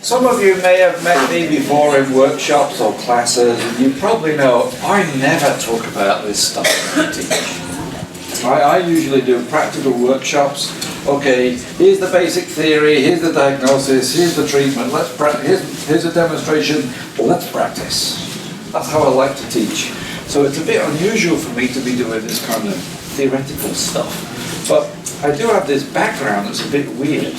Some of you may have met me before in workshops or classes, and you probably know I never talk about this stuff when I teach. I usually do practical workshops. Okay, here's the basic theory, here's the diagnosis, here's the treatment, here's a demonstration, let's practice. That's how I like to teach. So it's a bit unusual for me to be doing this kind of theoretical stuff. But I do have this background that's a bit weird,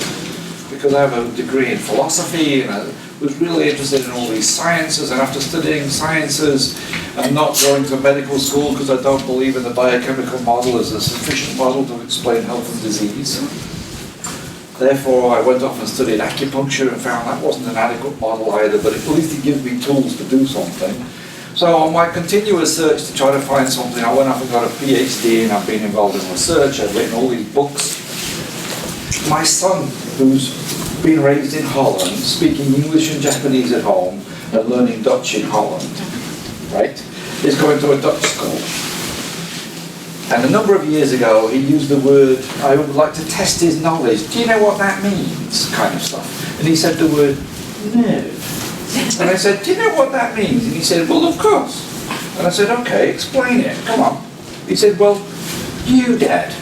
because I have a degree in philosophy and I was really interested in all these sciences, and after studying sciences and not going to medical school because I don't believe in the biochemical model as a sufficient model to explain health and disease. Therefore I went off and studied acupuncture and found that wasn't an adequate model either, but at least it gives me tools to do something. So on my continuous search to try to find something, I went off and got a PhD, and I've been involved in research. I've written all these books. My son, who's been raised in Holland, speaking English and Japanese at home and learning Dutch in Holland, right, is going to a Dutch school. And a number of years ago he used the word, I would like to test his knowledge. Do you know what that means? Kind of stuff. And he said the word nerve. And I said, do you know what that means? And he said, well, of course. And I said, okay, explain it, come on. He said, well, you, Dad.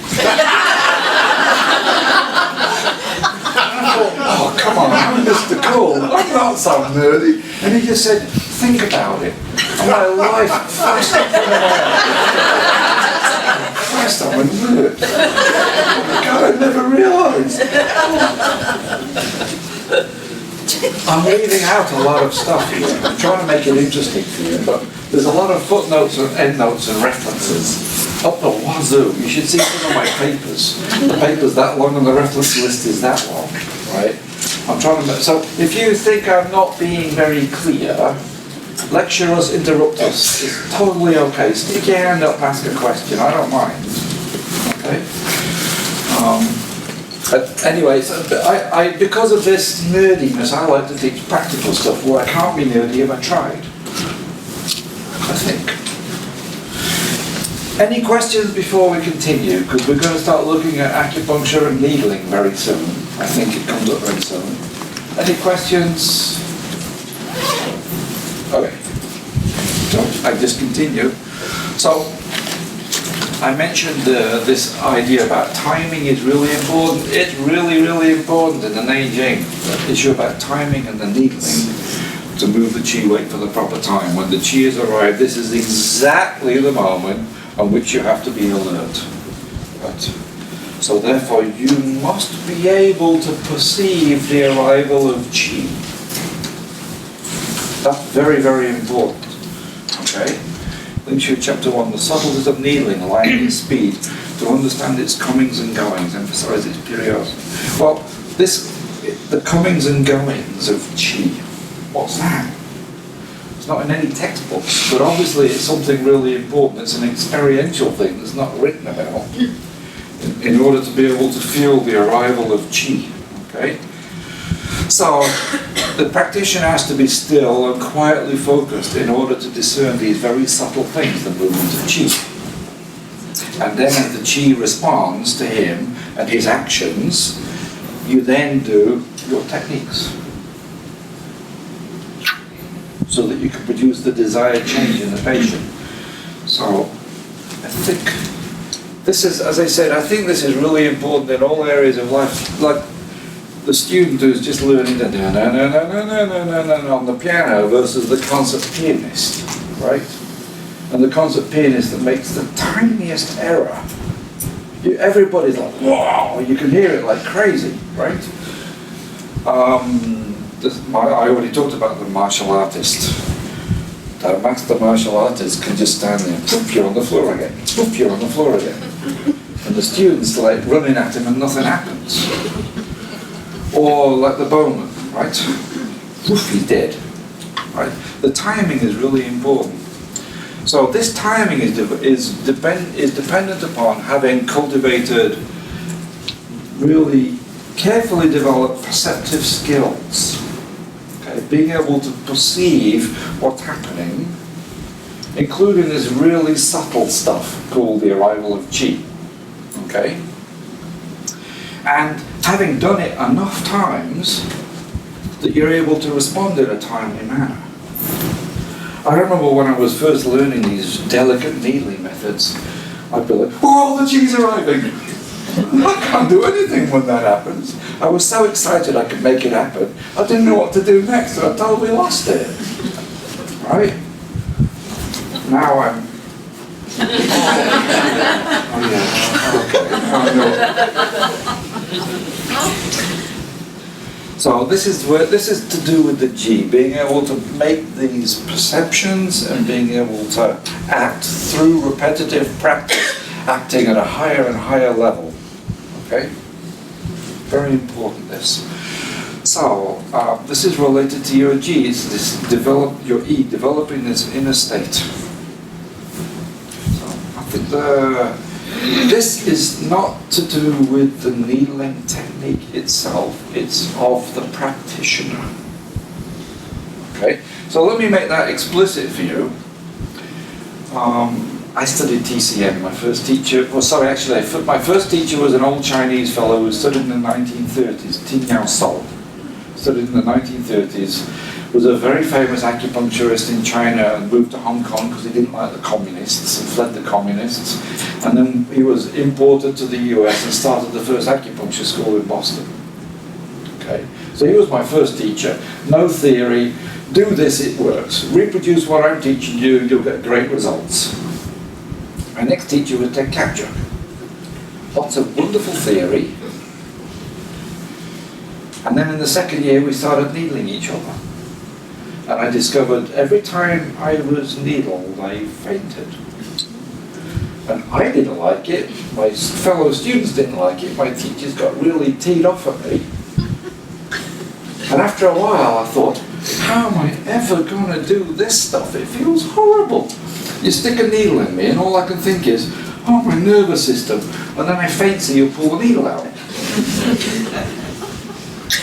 Oh, come on, I'm Mr. Cool. I'm not so nerdy. And he just said, think about it. And my life flashed up from there. Christ, I'm a nerd. Oh, God, I never realised. I'm leaving out a lot of stuff here. I'm trying to make it interesting for you, but there's a lot of footnotes and endnotes and references up the wazoo. You should see some of my papers. The paper's that long and the reference list is that long, right? I'm trying to. So if you think I'm not being very clear, lecture us, interrupt us. It's totally okay. Stick your hand up, ask a question. I don't mind. Okay. But anyway, so I because of this nerdiness, I like to teach practical stuff where I can't be nerdy if I tried. I think. Any questions before we continue? Because we're going to start looking at acupuncture and needling very soon. I think it comes up very soon. Any questions? Okay. So I just continue. So I mentioned this idea about timing is really important. It's really, really important in the Neijing. The issue about timing and the needling to move the qi, wait for the proper time. When the qi has arrived, this is exactly the moment on which you have to be alert. Right? So therefore, you must be able to perceive the arrival of qi. That's very, very important. Okay? Ling Shu Chapter 1, the subtleties of needling, aligning its speed, to understand its comings and goings, emphasize its periodicity. Well, the comings and goings of qi, what's that? It's not in any textbooks, but obviously it's something really important. It's an experiential thing that's not written about in order to be able to feel the arrival of qi. Okay? So the practitioner has to be still and quietly focused in order to discern these very subtle things, the movement of qi. And then as the qi responds to him and his actions, you then do your techniques, so that you can produce the desired change in the patient. So I think this is, as I said, I think this is really important in all areas of life. Like the student who's just learning the on the piano versus the concert pianist, right? And the concert pianist that makes the tiniest error. Everybody's like, wow, you can hear it like crazy, right? I already talked about the martial artist. The master martial artist can just stand there, poof, you're on the floor again, poof, you're on the floor again. And the student's like running at him and nothing happens. Or like the bowman, right? Poof, he's dead. Right? The timing is really important. So this timing is dependent upon having cultivated really carefully developed perceptive skills. Okay? Being able to perceive what's happening, including this really subtle stuff called the arrival of qi. Okay? And having done it enough times, that you're able to respond in a timely manner. I remember when I was first learning these delicate needling methods, I'd be like, oh, the cheese arriving! I can't do anything when that happens. I was so excited I could make it happen. I didn't know what to do next, and I totally lost it. Right? Now I'm... Oh yeah, okay. So this is to do with the G, being able to make these perceptions and being able to act through repetitive practice, acting at a higher and higher level. Okay? Very important, this. So, this is related to your G, it's this your E, developing this inner state. So, I think this is not to do with the needling technique itself, it's of the practitioner. Okay? So let me make that explicit for you. I studied TCM. My first teacher, my first teacher was an old Chinese fellow who studied in the 1930s, Tin Yao So. Studied in the 1930s, was a very famous acupuncturist in China and moved to Hong Kong because he didn't like the communists and fled the communists. And then he was imported to the US and started the first acupuncture school in Boston. Okay, so he was my first teacher. No theory, do this, it works. Reproduce what I'm teaching you, you'll get great results. My next teacher was Ted Kapchuk. Lots of wonderful theory. And then in the second year we started needling each other. And I discovered every time I was needled, I fainted. And I didn't like it, my fellow students didn't like it, my teachers got really teed off at me. And after a while I thought, how am I ever going to do this stuff? It feels horrible. You stick a needle in me and all I can think is, oh, my nervous system. And then I faint so you pull the needle out.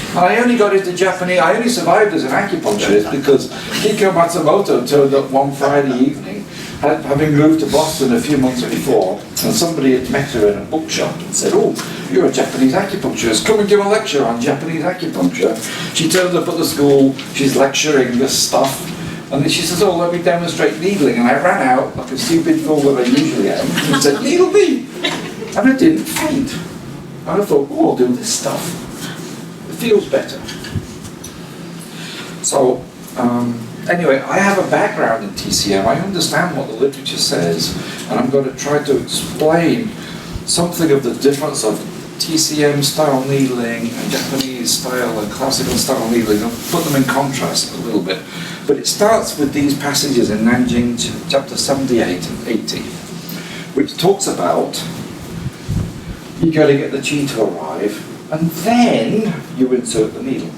And I only got into Japanese, I only survived as an acupuncturist because Kiko Matsumoto turned up one Friday evening, having moved to Boston a few months before, and somebody had met her in a bookshop and said, oh, you're a Japanese acupuncturist, come and give a lecture on Japanese acupuncture. She turned up at the school, she's lecturing this stuff, and then she says, oh, let me demonstrate needling, and I ran out like a stupid fool that I usually am, and said, needle me! And I didn't faint. And I thought, oh, I'll do this stuff. Feels better. So, anyway, I have a background in TCM. I understand what the literature says, and I'm going to try to explain something of the difference of TCM style needling and Japanese style and classical style needling. I'll put them in contrast a little bit. But it starts with these passages in Nanjing chapter 78 and 80, which talks about you got to get the chi to arrive, and then you insert the needle.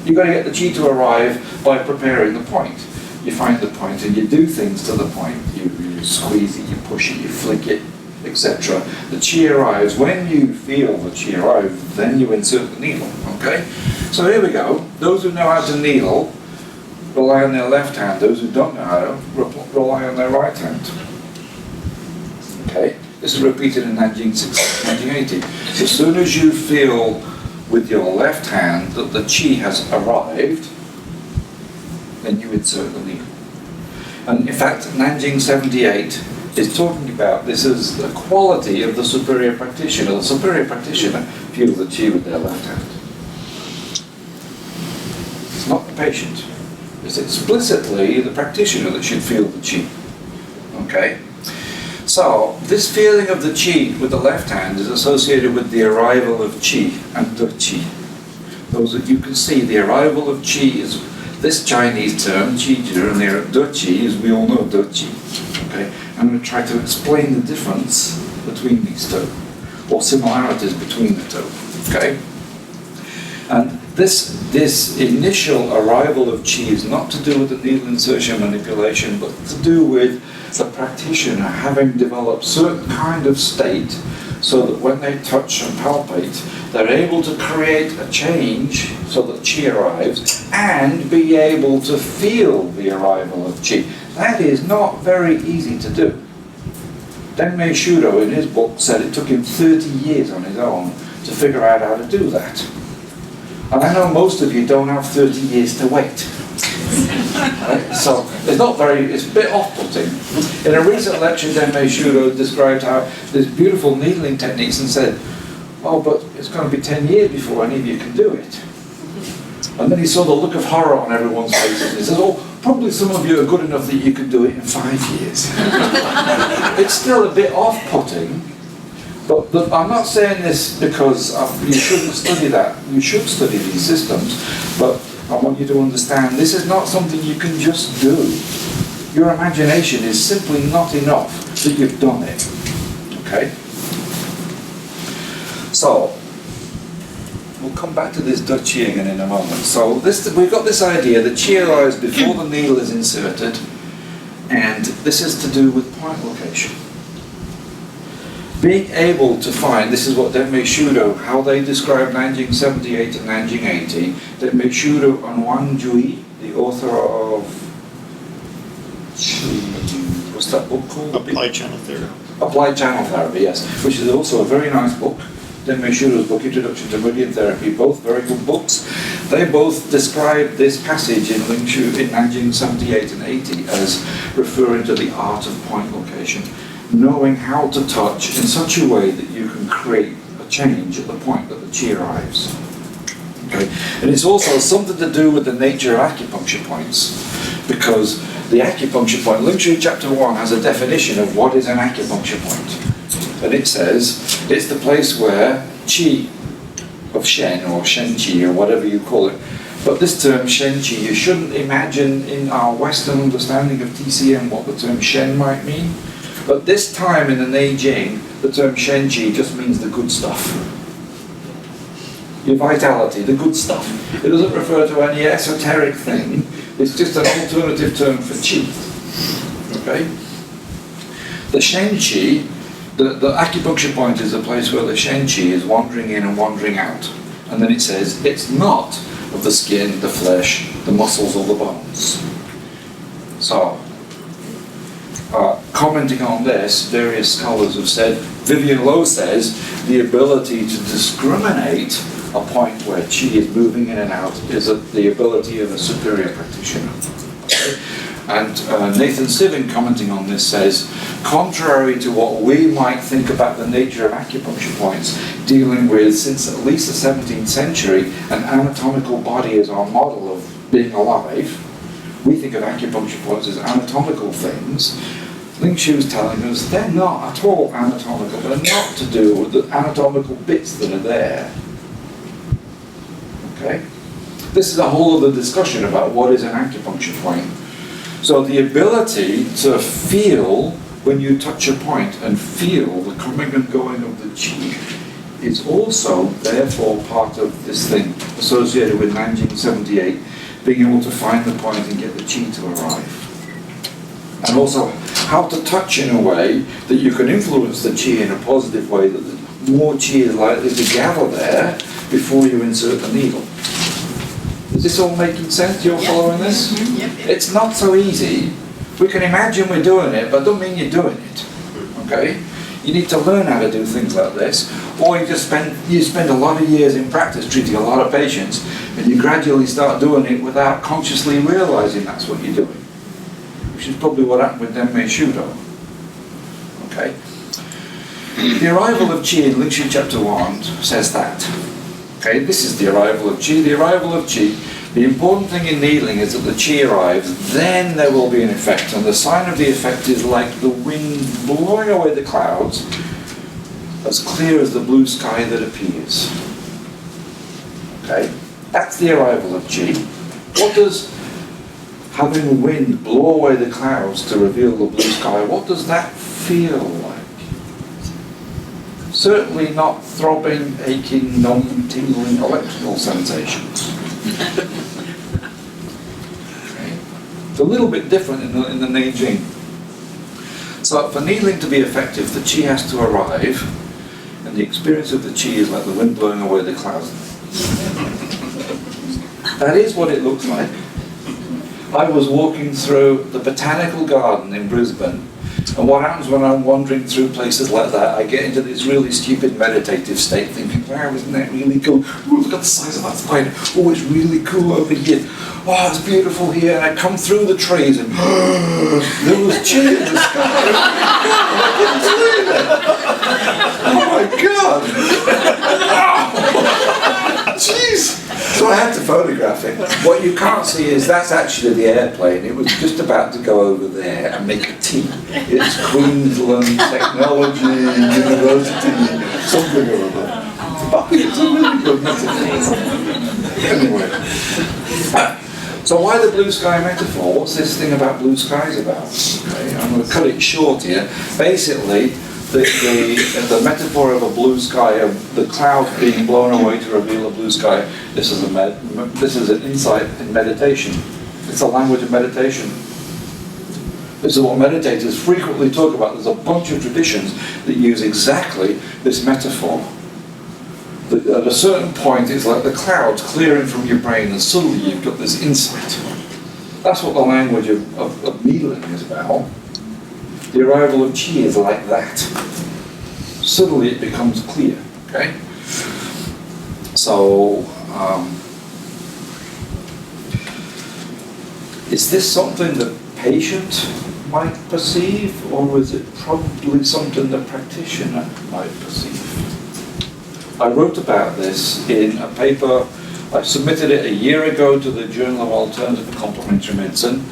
You've got to get the chi to arrive by preparing the point. You find the point and you do things to the point. You squeeze it, you push it, you flick it, etc. The chi arrives. When you feel the chi arrive, then you insert the needle. Okay? So here we go. Those who know how to needle rely on their left hand. Those who don't know how to rely on their right hand. Okay? This is repeated in Nanjing 80. As soon as you feel with your left hand that the chi has arrived, then you insert the needle. And in fact, Nanjing 78 is talking about this as the quality of the superior practitioner. The superior practitioner feels the chi with their left hand. It's not the patient. It's explicitly the practitioner that should feel the chi. Okay? So, this feeling of the chi with the left hand is associated with the arrival of chi and de chi. Those that you can see, the arrival of chi is this Chinese term, chi ji, and the de chi, as we all know, de chi. Okay? I'm going to try to explain the difference between these two, or similarities between the two. Okay? And this initial arrival of chi is not to do with the needle insertion manipulation, but to do with the practitioner having developed certain kind of state so that when they touch and palpate, they're able to create a change so that chi arrives and be able to feel the arrival of chi. That is not very easy to do. Denmei Shudo in his book said it took him 30 years on his own to figure out how to do that. And I know most of you don't have 30 years to wait. Right? So it's not very, it's a bit off-putting. In a recent lecture, Denmei Shudo described how there's beautiful needling techniques and said, oh, but it's going to be 10 years before any of you can do it. And then he saw the look of horror on everyone's faces and he says, oh, probably some of you are good enough that you can do it in 5 years. It's still a bit off-putting, but I'm not saying this because you shouldn't study that. You should study these systems, but I want you to understand this is not something you can just do. Your imagination is simply not enough that you've done it. Okay? So, we'll come back to this Dutch again in a moment. So we've got this idea that chi arrives before the needle is inserted, and this is to do with point location. Being able to find, this is what Denmei Shudo, how they describe Nanjing 78 and Nanjing 80. Denmei Shudo and Wang Jui, the author of, what's that book called? Applied Channel Therapy. Applied Channel Therapy, yes, which is also a very nice book. Denmei Shudo's book, Introduction to Meridian Therapy, both very good books. They both describe this passage in Nanjing 78 and 80 as referring to the art of point location. Knowing how to touch in such a way that you can create a change at the point that the chi arrives. Okay? And it's also something to do with the nature of acupuncture points, because the acupuncture point, Ling Shu chapter 1 has a definition of what is an acupuncture point. And it says it's the place where chi of Shen or Shen Qi or whatever you call it. But this term Shen Qi, you shouldn't imagine in our Western understanding of TCM what the term Shen might mean. But this time in the Neijing, the term Shen Qi just means the good stuff. Your vitality, the good stuff. It doesn't refer to any esoteric thing. It's just an alternative term for Qi. Okay? The Shen Qi, the acupuncture point is a place where the Shen Qi is wandering in and wandering out. And then it says, it's not of the skin, the flesh, the muscles or the bones. So, commenting on this, various scholars have said, Vivian Lowe says, the ability to discriminate a point where chi is moving in and out is the ability of a superior practitioner. And Nathan Sivin, commenting on this, says, contrary to what we might think about the nature of acupuncture points, dealing with, since at least the 17th century, an anatomical body as our model of being alive, we think of acupuncture points as anatomical things. Ling Shu's telling us they're not at all anatomical. They're not to do with the anatomical bits that are there. Okay? This is a whole other discussion about what is an acupuncture point. So the ability to feel when you touch a point and feel the coming and going of the chi is also therefore part of this thing associated with Nanjing 78, being able to find the point and get the chi to arrive. And also how to touch in a way that you can influence the chi in a positive way, that more chi is likely to gather there before you insert the needle. Is this all making sense? You're following this? Mm-hmm. It's not so easy. We can imagine we're doing it, but don't mean you're doing it. Okay? You need to learn how to do things like this, or you spend a lot of years in practice treating a lot of patients, and you gradually start doing it without consciously realizing that's what you're doing. Which is probably what happened with Denmei Shudo. Okay? The arrival of Qi in Ling Shu chapter 1 says that. Okay, this is the arrival of Qi. The arrival of Qi, the important thing in needling is that the Qi arrives, then there will be an effect. And the sign of the effect is like the wind blowing away the clouds, as clear as the blue sky that appears. Okay, that's the arrival of Qi. What does having wind blow away the clouds to reveal the blue sky, what does that feel like? Certainly not throbbing, aching, numb, tingling electrical sensations. Okay. It's a little bit different in the Neijing. So for needling to be effective, the Qi has to arrive, and the experience of the Qi is like the wind blowing away the clouds. That is what it looks like. I was walking through the botanical garden in Brisbane, and what happens when I'm wandering through places like that, I get into this really stupid meditative state, thinking, wow, isn't that really cool? Ooh, look at the size of that spider. Oh, it's really cool over here. Oh, it's beautiful here. And I come through the trees, and there was Chi in the sky. I couldn't believe it. Oh my God. Jeez. So I had to photograph it. What you can't see is that's actually the airplane. It was just about to go over there and make a tea. It's Queensland Technology University, something or other. Oh, it's a really good message. Anyway. So why the blue sky metaphor? What's this thing about blue skies about? Okay, I'm going to cut it short here. Basically, the metaphor of a blue sky, of the cloud being blown away to reveal a blue sky, this is an insight in meditation. It's a language of meditation. This is what meditators frequently talk about. There's a bunch of traditions that use exactly this metaphor. At a certain point, it's like the clouds clearing from your brain, and suddenly you've got this insight. That's what the language of needling is about. The arrival of Chi is like that. Suddenly it becomes clear, okay? So, is this something the patient might perceive, or is it probably something the practitioner might perceive? I wrote about this in a paper. I submitted it a year ago to the Journal of Alternative and Complementary Medicine,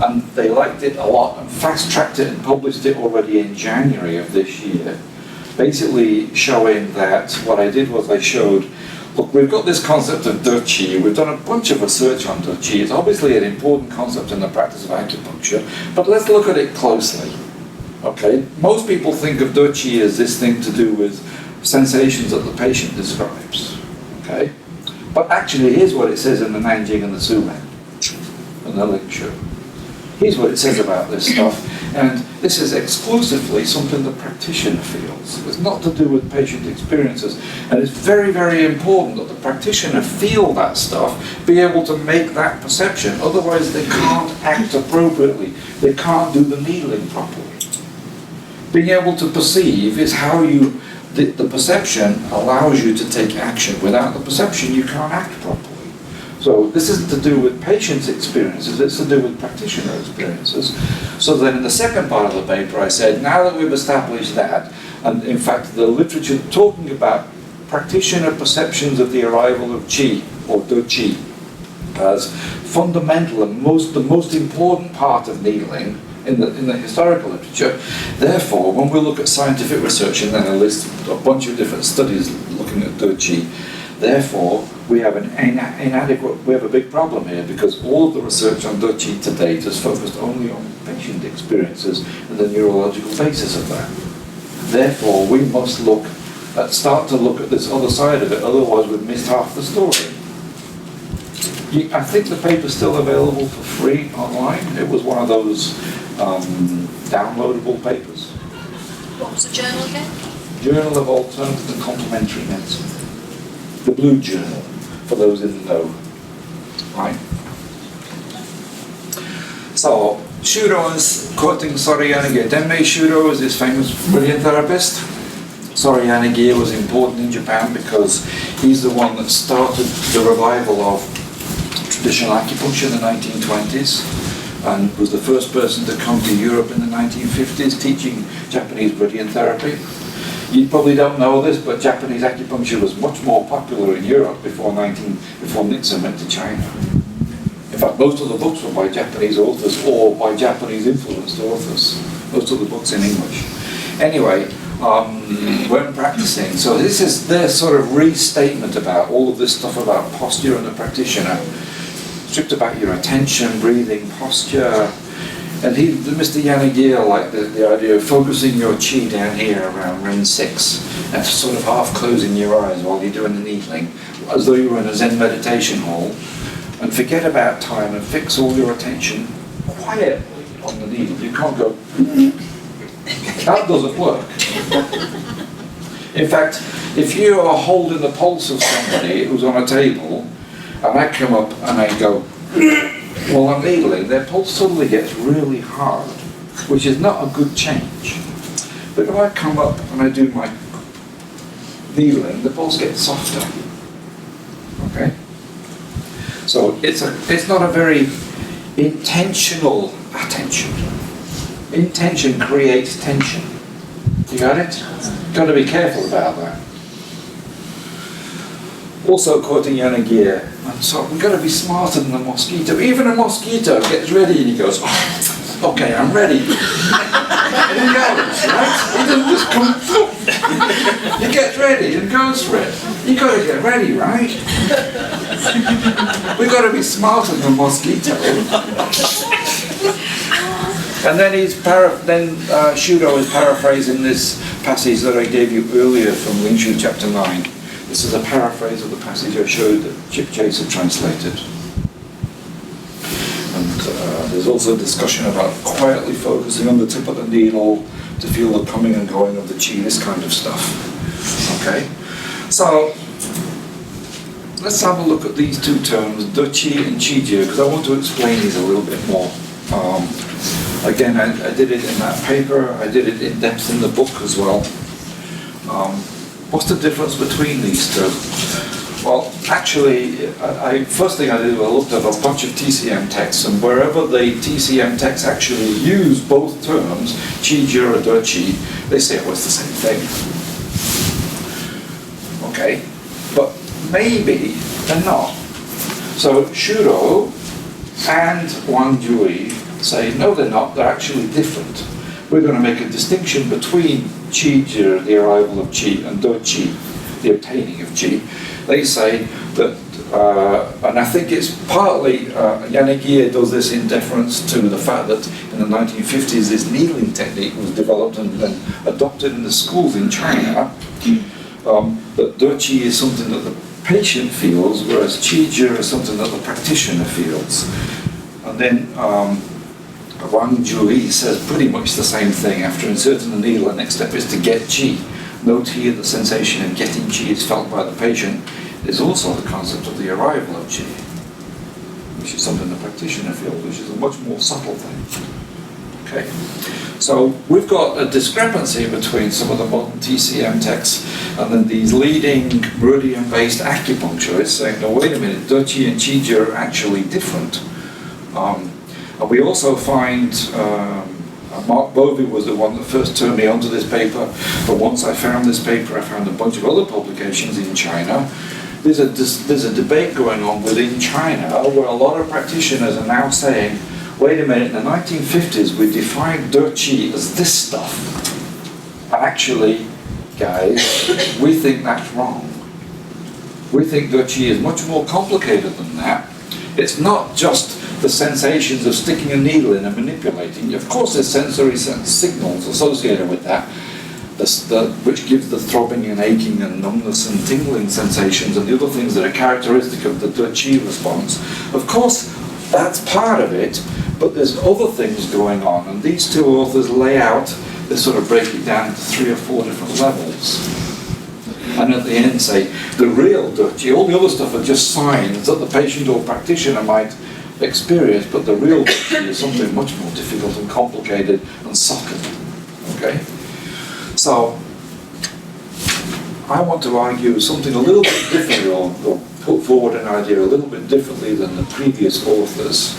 and they liked it a lot and fast-tracked it and published it already in January of this year, basically showing that what I did was I showed, look, we've got this concept of Birch. We've done a bunch of research on Birch. It's obviously an important concept in the practice of acupuncture, but let's look at it closely. Okay, most people think of Birch as this thing to do with sensations that the patient describes. Okay, but actually, here's what it says in the Nanjing and the Suman, in the lecture. Here's what it says about this stuff, and this is exclusively something the practitioner feels. It's not to do with patient experiences, and it's very, very important that the practitioner feel that stuff, be able to make that perception, otherwise they can't act appropriately, they can't do the needling properly. Being able to perceive is how you, the perception allows you to take action. Without the perception you can't act properly. So this isn't to do with patient's experiences, it's to do with practitioner experiences. So then in the second part of the paper I said, now that we've established that, and in fact the literature talking about practitioner perceptions of the arrival of Qi, or Do Qi, as fundamental and the most important part of needling in the historical literature. Therefore, when we look at scientific research, and then I list a bunch of different studies looking at Do Qi, therefore, we have we have a big problem here, because all of the research on Do Qi to date has focused only on patient experiences and the neurological basis of that. Therefore, we must start to look at this other side of it, otherwise we've missed half the story. I think the paper's still available for free online. It was one of those downloadable papers. What was the journal again? Journal of Alternative and Complementary Medicine. The Blue Journal, for those in the know. Right? So, Shuro is quoting Sori Yanagi. Denmei Shuro is this famous brilliant therapist. Sori Yanagi was important in Japan because he's the one that started the revival of traditional acupuncture in the 1920s, and was the first person to come to Europe in the 1950s teaching Japanese radiant therapy. You probably don't know this, but Japanese acupuncture was much more popular in Europe before Nixon went to China. In fact, most of the books were by Japanese authors or by Japanese influenced authors. Most of the books in English. Anyway, when practicing, so this is their sort of restatement about all of this stuff about posture and the practitioner. Stripped about your attention, breathing, posture. And Mr. Yanagi liked the idea of focusing your Qi down here around ring 6 and sort of half closing your eyes while you're doing the needling, as though you were in a Zen meditation hall, and forget about time and fix all your attention quietly on the needle. You can't go, that doesn't work. In fact, if you are holding the pulse of somebody who's on a table, and I come up and I go, while I'm needling, their pulse suddenly gets really hard, which is not a good change. But if I come up and I do my needling, the pulse gets softer. Okay? So it's not a very intentional attention. Intention creates tension. You got it? Got to be careful about that. Also quoting Yanagir, so we've got to be smarter than a mosquito. Even a mosquito gets ready and he goes, oh, okay, I'm ready. And he goes, right? He doesn't just come, he gets ready and goes for it. You got to get ready, right? We've got to be smarter than a mosquito. And then Shudo is paraphrasing this passage that I gave you earlier from Lingshu chapter 9. This is a paraphrase of the passage I showed that Chip Chase had translated. And there's also a discussion about quietly focusing on the tip of the needle to feel the coming and going of the chi, this kind of stuff. Okay? So, let's have a look at these two terms, de chi and chi ji, because I want to explain these a little bit more. Again, I did it in that paper, I did it in depth in the book as well. What's the difference between these two? Well, actually, first thing I did was I looked at a bunch of TCM texts, and wherever the TCM texts actually use both terms, chi ji or de chi, they say it was the same thing. Okay, but maybe they're not. So Shudo and Wang Jui say, no, they're not, they're actually different. We're going to make a distinction between chi ji, the arrival of chi, and de chi, the obtaining of chi. They say that, and I think it's partly, Yanagir does this in deference to the fact that in the 1950s this needling technique was developed and then adopted in the schools in China, that de chi is something that the patient feels, whereas chi ji is something that the practitioner feels. And then Wang Jui says pretty much the same thing. After inserting the needle, the next step is to get chi. Note here the sensation of getting chi is felt by the patient. There's also the concept of the arrival of chi, which is something the practitioner feels, which is a much more subtle thing. Okay, so we've got a discrepancy between some of the modern TCM texts and then these leading meridian-based acupuncturists saying, no, wait a minute, de chi and chi ji are actually different. And we also find, Mark Bovey was the one that first turned me onto this paper, but once I found this paper, I found a bunch of other publications in China. There's a debate going on within China where a lot of practitioners are now saying, wait a minute, in the 1950s we defined de chi as this stuff. And actually, guys, we think that's wrong. We think de chi is much more complicated than that. It's not just the sensations of sticking a needle in and manipulating. Of course there's sensory signals associated with that, which gives the throbbing and aching and numbness and tingling sensations and the other things that are characteristic of the de chi response. Of course that's part of it, but there's other things going on, and these two authors lay out, they sort of break it down into 3 or 4 different levels. And at the end say, the real de chi, all the other stuff are just signs that the patient or practitioner might experience, but the real de chi is something much more difficult and complicated and subtle. Okay? So, I want to argue something a little bit differently, or put forward an idea a little bit differently than the previous authors.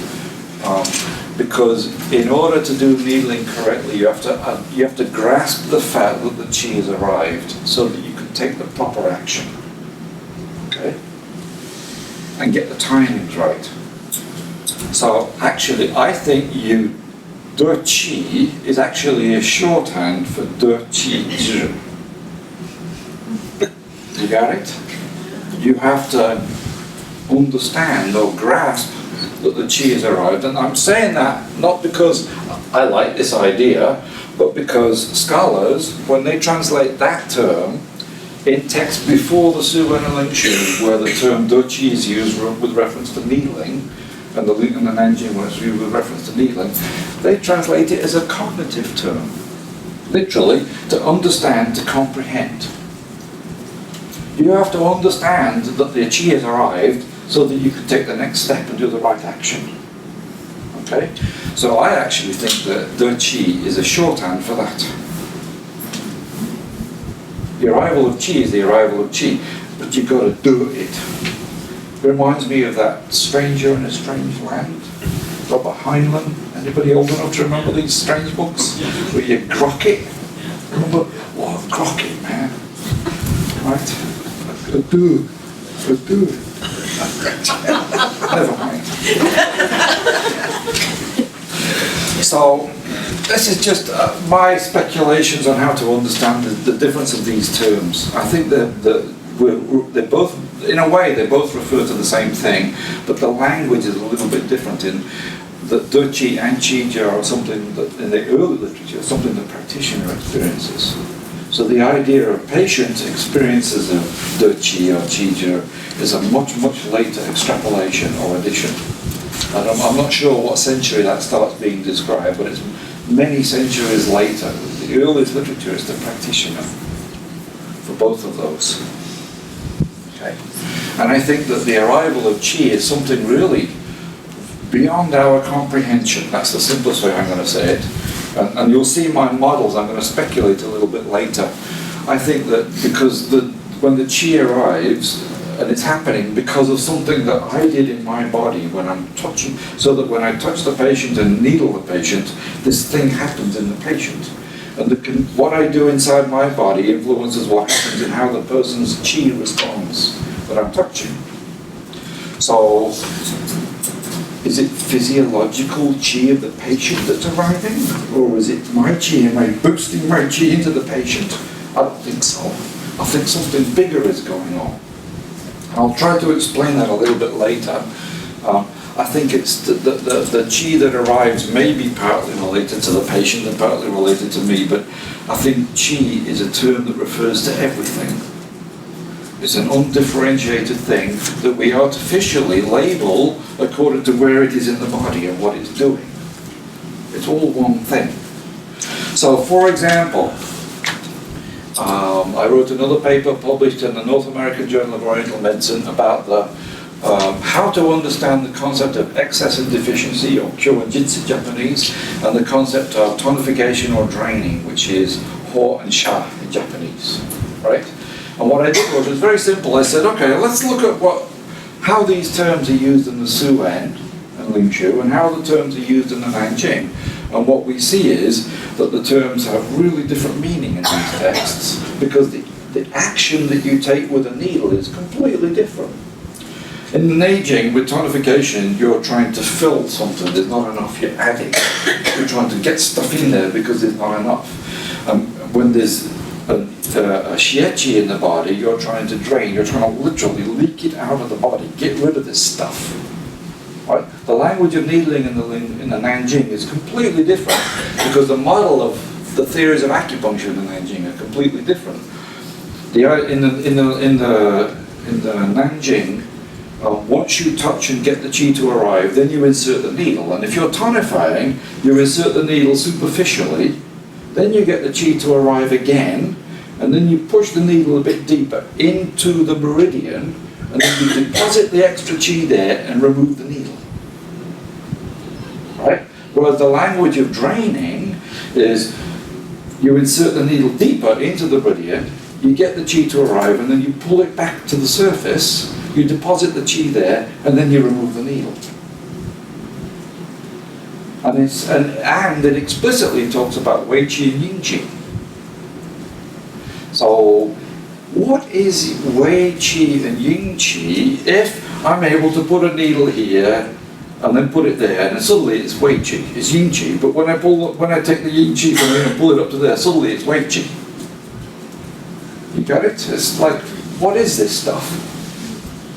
Because in order to do needling correctly, you have to grasp the fact that the chi has arrived so that you can take the proper action. Okay? And get the timings right. So actually, I think de chi is actually a shorthand for de chi ji. You got it? You have to understand or grasp that the chi has arrived, and I'm saying that not because I like this idea, but because scholars, when they translate that term in text before the Su and the Lingshu, where the term de chi is used with reference to needling, and the Nanjing was used with reference to needling, they translate it as a cognitive term, literally, to understand, to comprehend. You have to understand that the chi has arrived so that you can take the next step and do the right action. Okay? So I actually think that De Qi is a shorthand for that. The arrival of Qi is the arrival of Qi, but you've got to do it. It reminds me of that Stranger in a Strange Land, Robert Heinlein. Anybody old enough to remember these strange books? Where you grok it? Remember? Oh, grok it, man. Right? Do. Never mind. So, this is just my speculations on how to understand the difference of these terms. I think that they're both, in a way, they both refer to the same thing, but the language is a little bit different in that De Qi and Qi Jia are something that, in the early literature, something the practitioner experiences. So the idea of patient experiences of De Qi or Qi Jia is a much, much later extrapolation or addition. And I'm not sure what century that starts being described, but it's many centuries later. The earliest literature is the practitioner for both of those. Okay? And I think that the arrival of Qi is something really beyond our comprehension. That's the simplest way I'm going to say it. And you'll see my models, I'm going to speculate a little bit later. I think that because when the Qi arrives, and it's happening because of something that I did in my body when I'm touching, so that when I touch the patient and needle the patient, this thing happens in the patient. And what I do inside my body influences what happens in how the person's Qi responds that I'm touching. So, is it physiological Qi of the patient that's arriving? Or is it my Qi? Am I boosting my Qi into the patient? I don't think so. I think something bigger is going on. I'll try to explain that a little bit later. I think it's the Qi that arrives may be partly related to the patient and partly related to me, but I think Qi is a term that refers to everything. It's an undifferentiated thing that we artificially label according to where it is in the body and what it's doing. It's all one thing. So, for example, I wrote another paper published in the North American Journal of Oriental Medicine about how to understand the concept of excess and deficiency, or kyōjitsu Japanese, and the concept of tonification or draining, which is ho and sha in Japanese, right? And what I did was very simple. I said, okay, let's look at how these terms are used in the Suan and Ling Shu, and how the terms are used in the Nanjing. And what we see is that the terms have really different meaning in these texts, because the action that you take with a needle is completely different. In the Nanjing, with tonification, you're trying to fill something, there's not enough, you're adding. You're trying to get stuff in there because there's not enough. When there's a xie in the body, you're trying to drain, you're trying to literally leak it out of the body, get rid of this stuff. Right? The language of needling in the Nanjing is completely different, because the model of the theories of acupuncture in the Nanjing are completely different. In the Nanjing, once you touch and get the Qi to arrive, then you insert the needle. And if you're tonifying, you insert the needle superficially, then you get the Qi to arrive again, and then you push the needle a bit deeper into the meridian, and then you deposit the extra Qi there and remove the needle. Right? Whereas the language of draining is you insert the needle deeper into the meridian, you get the Qi to arrive, and then you pull it back to the surface, you deposit the Qi there, and then you remove the needle. And it explicitly talks about Wei Qi and Yin Qi. So, what is Wei Qi and Yin Qi if I'm able to put a needle here and then put it there, and suddenly it's Wei Qi, it's Yin Qi, but when I take the Yin Qi from here and pull it up to there, suddenly it's Wei Qi. You get it? It's like, what is this stuff?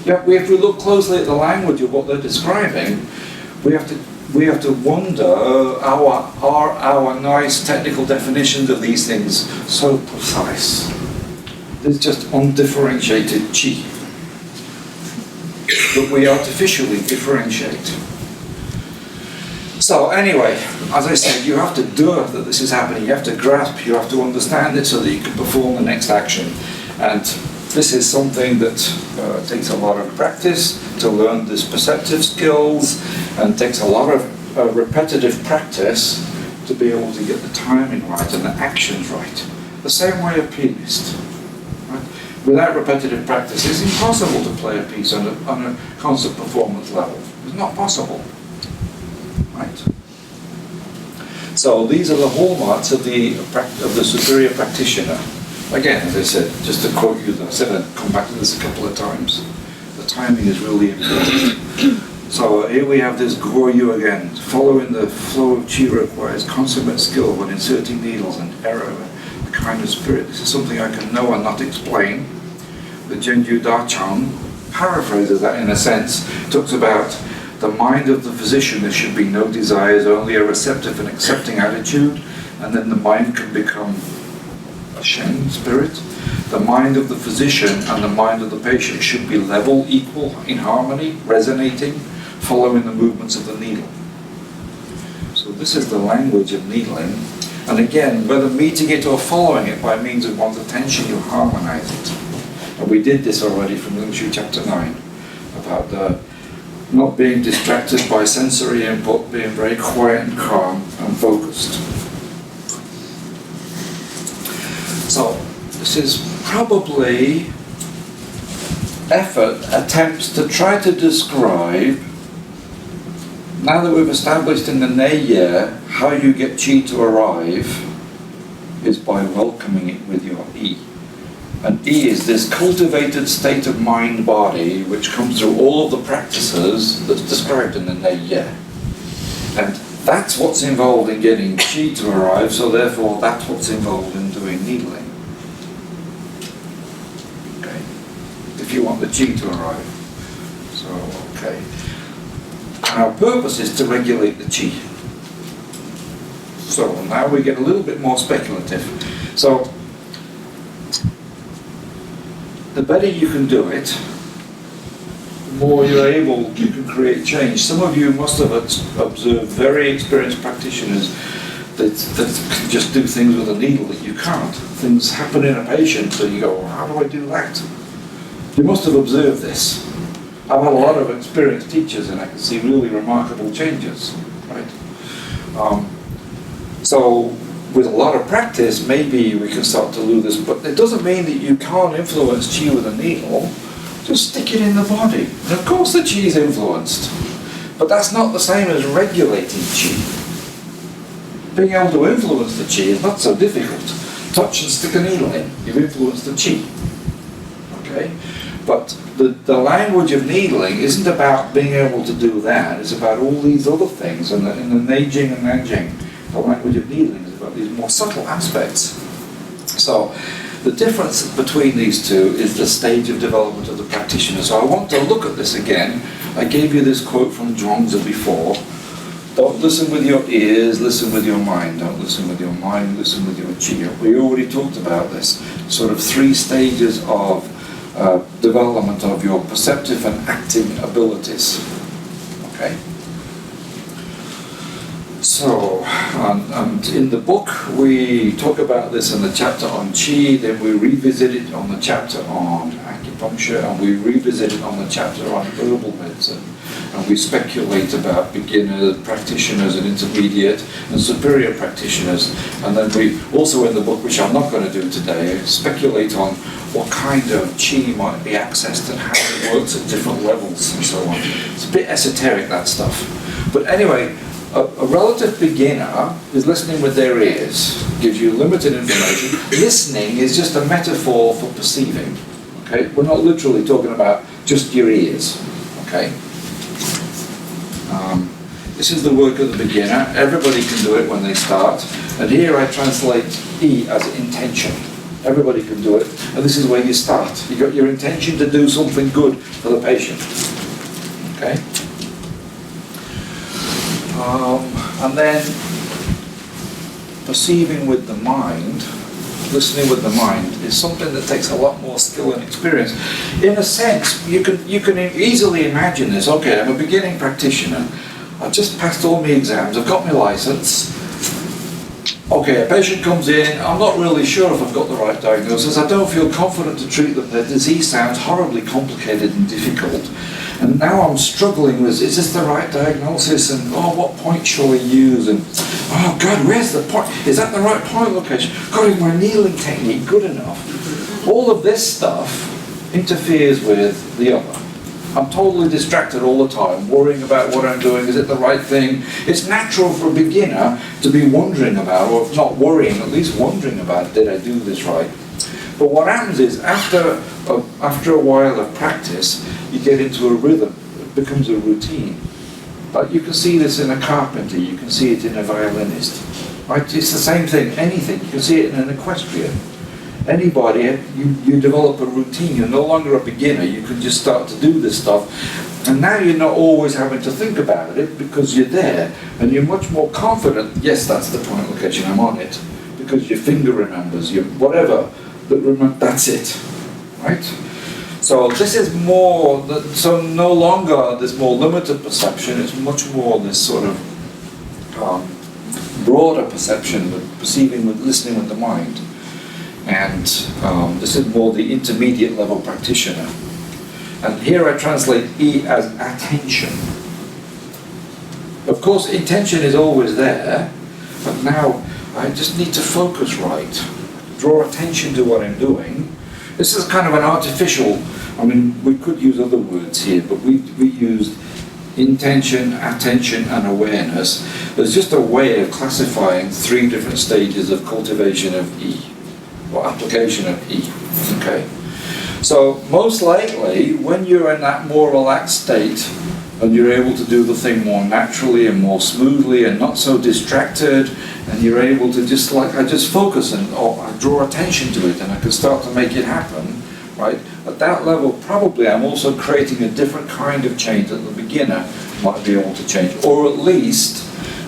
Yeah, if we look closely at the language of what they're describing, we have to wonder, are our nice technical definitions of these things so precise? There's just undifferentiated Qi that we artificially differentiate. So anyway, as I said, you have to do that this is happening. You have to grasp, you have to understand it so that you can perform the next action. And this is something that takes a lot of practice to learn these perceptive skills, and takes a lot of a repetitive practice to be able to get the timing right and the actions right. The same way a pianist. Right? Without repetitive practice, it's impossible to play a piece on a concert performance level. It's not possible. Right? So these are the hallmarks of the superior practitioner. Again, as I said, just to quote you, I said I'd come back to this a couple of times. The timing is really important. So here we have this Goryu again. Following the flow of chi requires consummate skill when inserting needles and error, the kind of spirit. This is something I can know and not explain. The Genju Dachan paraphrases that in a sense, talks about the mind of the physician. There should be no desires, only a receptive and accepting attitude, and then the mind can become a Shen spirit. The mind of the physician and the mind of the patient should be level, equal, in harmony, resonating, following the movements of the needle. So this is the language of needling. And again, whether meeting it or following it by means of one's attention, you harmonize it. And we did this already from Lung Shu chapter 9, about the not being distracted by sensory input, being very quiet and calm and focused. So this is probably attempts to try to describe, now that we've established in the Nei how you get chi to arrive is by welcoming it with your I. And I is this cultivated state of mind-body which comes through all of the practices that's described in the Nei. And that's what's involved in getting chi to arrive, so therefore that's what's involved in doing needling. Okay? If you want the chi to arrive. So, okay. And our purpose is to regulate the chi. So now we get a little bit more speculative. So, the better you can do it, the more you can create change. Some of you must have observed very experienced practitioners that can just do things with a needle that you can't. Things happen in a patient, so you go, well, how do I do that? You must have observed this. I've had a lot of experienced teachers and I can see really remarkable changes, right? So with a lot of practice, maybe we can start to do this, but it doesn't mean that you can't influence chi with a needle. Just stick it in the body. And of course the chi is influenced, but that's not the same as regulating chi. Being able to influence the chi is not so difficult. Touch and stick a needle in, you've influenced the chi. Okay? But the language of needling isn't about being able to do that, it's about all these other things. And in the Neijing and Nanjing, the language of needling is about these more subtle aspects. So the difference between these two is the stage of development of the practitioner. So I want to look at this again. I gave you this quote from Zhuangzi before. Don't listen with your ears, listen with your mind. Don't listen with your mind, listen with your chi. We already talked about this. Sort of 3 stages of development of your perceptive and acting abilities. Okay? So, and in the book we talk about this in the chapter on chi, then we revisit it on the chapter on acupuncture, and we revisit it on the chapter on herbal medicine. And we speculate about beginners, practitioners and intermediate and superior practitioners. And then we also in the book, which I'm not going to do today, speculate on what kind of chi might be accessed and how it works at different levels and so on. It's a bit esoteric, that stuff. But anyway, a relative beginner is listening with their ears, gives you limited information. Listening is just a metaphor for perceiving. Okay? We're not literally talking about just your ears. Okay? This is the work of the beginner. Everybody can do it when they start. And here I translate I as intention. Everybody can do it. And this is where you start. You've got your intention to do something good for the patient. Okay? And then perceiving with the mind, listening with the mind, is something that takes a lot more skill and experience. In a sense, you can easily imagine this. Okay, I'm a beginning practitioner. I've just passed all my exams. I've got my license. Okay, a patient comes in. I'm not really sure if I've got the right diagnosis. I don't feel confident to treat them. Their disease sounds horribly complicated and difficult. And now I'm struggling with, is this the right diagnosis? And, oh, what point shall I use? And, oh, God, where's the point? Is that the right point location? God, is my kneeling technique good enough? All of this stuff interferes with the other. I'm totally distracted all the time, worrying about what I'm doing. Is it the right thing? It's natural for a beginner to be wondering about, or if not worrying, at least wondering about, did I do this right? But what happens is, after a while of practice, you get into a rhythm. It becomes a routine. Like you can see this in a carpenter, you can see it in a violinist. Right? It's the same thing, anything. You can see it in an equestrian. Anybody, you develop a routine. You're no longer a beginner. You can just start to do this stuff. And now you're not always having to think about it because you're there. And you're much more confident, yes, that's the point location, I'm on it. Because your finger remembers, your whatever, that's it. Right? So this is more, so no longer this more limited perception, it's much more this sort of broader perception, perceiving with, listening with the mind. And this is more the intermediate level practitioner. And here I translate E as attention. Of course, intention is always there, but now I just need to focus right, draw attention to what I'm doing. This is kind of an artificial, I mean, we could use other words here, but we used intention, attention, and awareness. There's just a way of classifying 3 different stages of cultivation of E, or application of E, okay? So most likely, when you're in that more relaxed state, and you're able to do the thing more naturally and more smoothly and not so distracted, and you're able to just like, I just focus and I draw attention to it and I can start to make it happen, right? At that level, probably I'm also creating a different kind of change that the beginner might be able to change, or at least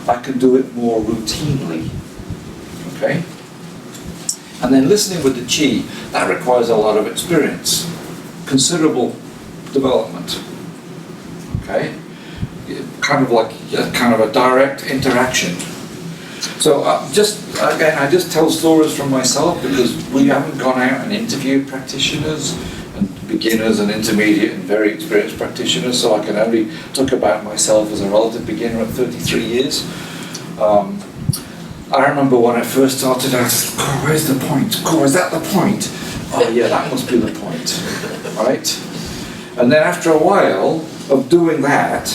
I can do it more routinely, okay? And then listening with the chi, that requires a lot of experience, considerable development. Okay, kind of like a direct interaction. So I just tell stories from myself because we haven't gone out and interviewed practitioners and beginners and intermediate and very experienced practitioners. So I can only talk about myself as a relative beginner at 33 years. I remember when I first started, I said, "God, where's the point? God, is that the point? Oh yeah, that must be the point, right?" And then after a while of doing that,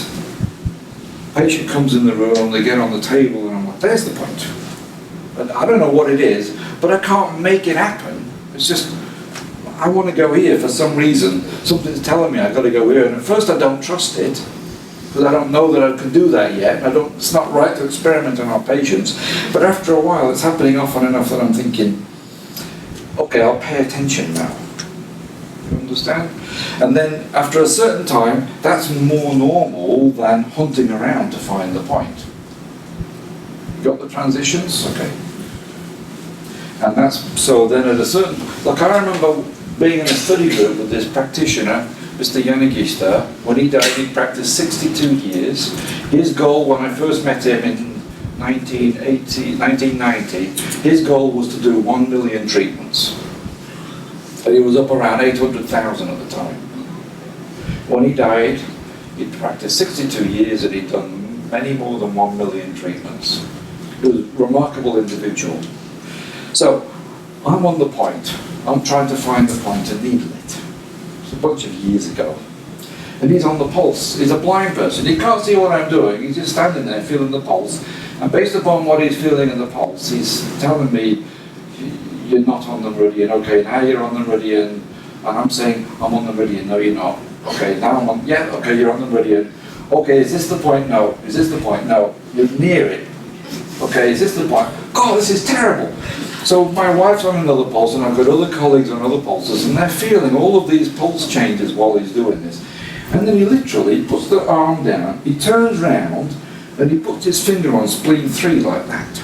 patient comes in the room, they get on the table, and I'm like, there's the point. And I don't know what it is, but I can't make it happen. It's just, I want to go here for some reason. Something's telling me I've got to go here. And at first I don't trust it, because I don't know that I can do that yet. It's not right to experiment on our patients. But after a while, it's happening often enough that I'm thinking, okay, I'll pay attention now. You understand? And then after a certain time, that's more normal than hunting around to find the point. You got the transitions? Okay. And that's, so then at a certain, like I remember being in a study group with this practitioner, Mr. Yanagista. When he died, he practiced 62 years. His goal when I first met him in 1990, his goal was to do 1 million treatments. And he was up around 800,000 at the time. When he died, he'd practiced 62 years and he'd done many more than 1 million treatments. He was a remarkable individual. So, I'm on the point. I'm trying to find the point and needle it. It's a bunch of years ago. And he's on the pulse. He's a blind person. He can't see what I'm doing. He's just standing there feeling the pulse. And based upon what he's feeling in the pulse, he's telling me, you're not on the meridian. Okay, now you're on the meridian. And I'm saying, I'm on the meridian. No, you're not. Okay, now I'm on, yeah, okay, you're on the meridian. Okay, is this the point? No. Is this the point? No. You're near it. Okay, is this the point? God, this is terrible. So my wife's on another pulse, and I've got other colleagues on other pulses, and they're feeling all of these pulse changes while he's doing this. And then he literally puts the arm down, he turns round, and he puts his finger on spleen 3 like that.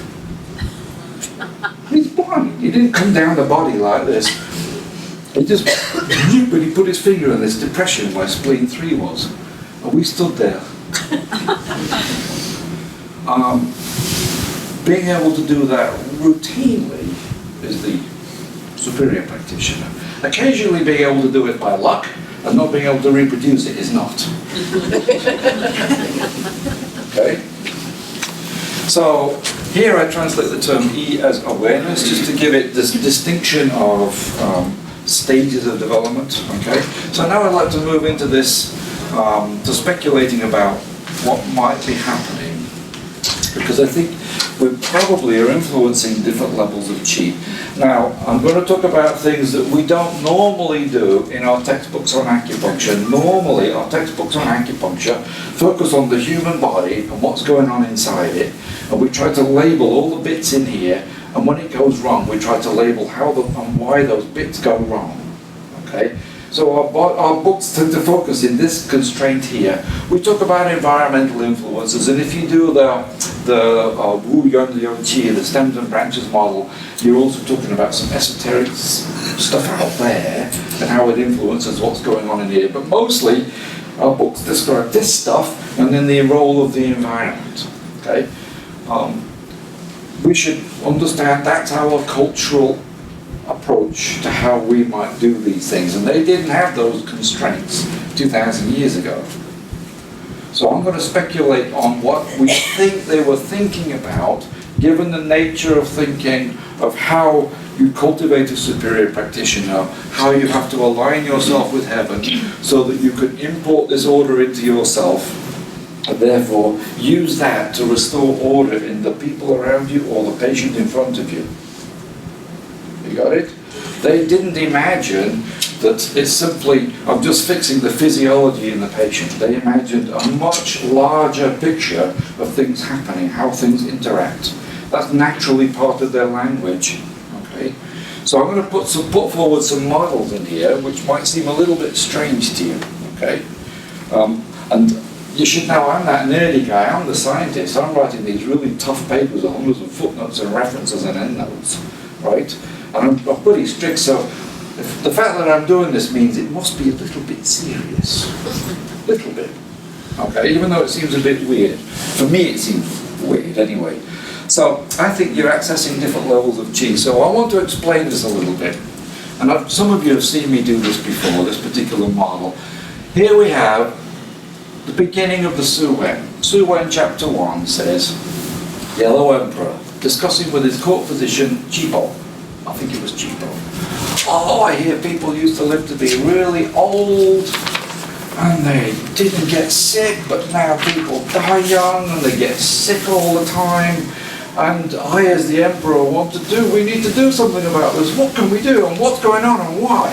He's blind. He didn't come down the body like this. He just, but he put his finger in this depression where spleen 3 was. And we stood there. Being able to do that routinely is the superior practitioner. Occasionally being able to do it by luck, and not being able to reproduce it is not. Okay? So here I translate the term E as awareness, just to give it this distinction of stages of development. Okay? So now I'd like to move into this, to speculating about what might be happening, because I think we probably are influencing different levels of chi. Now, I'm going to talk about things that we don't normally do in our textbooks on acupuncture. Normally, our textbooks on acupuncture focus on the human body and what's going on inside it, and we try to label all the bits in here, and when it goes wrong, we try to label how and why those bits go wrong. Okay? So our books tend to focus in this constraint here. We talk about environmental influences, and if you do the Wu Yuan Liu Qi, the stems and branches model, you're also talking about some esoteric stuff out there and how it influences what's going on in here. But mostly, our books describe this stuff and then the role of the environment. Okay, we should understand that's our cultural approach to how we might do these things, and they didn't have those constraints 2,000 years ago. So I'm going to speculate on what we think they were thinking about, given the nature of thinking of how you cultivate a superior practitioner, how you have to align yourself with heaven so that you can import this order into yourself, and therefore use that to restore order in the people around you or the patient in front of you. You got it? They didn't imagine that it's simply, I'm just fixing the physiology in the patient. They imagined a much larger picture of things happening, how things interact. That's naturally part of their language. Okay? So I'm going to put forward some models in here which might seem a little bit strange to you. Okay? And you should know I'm that nerdy guy, I'm the scientist. I'm writing these really tough papers with hundreds of footnotes and references and endnotes. Right? And I'm pretty strict, so the fact that I'm doing this means it must be a little bit serious. Little bit. Okay, even though it seems a bit weird. For me it seems weird anyway. So I think you're accessing different levels of chi. So I want to explain this a little bit. And some of you have seen me do this before, this particular model. Here we have the beginning of the Su Wen. Su Wen chapter 1 says, Yellow Emperor, discussing with his court physician, Chipo. I think it was Chipo. Oh, I hear people used to live to be really old and they didn't get sick, but now people die young and they get sick all the time. And I, as the emperor, we need to do something about this. What can we do and what's going on and why?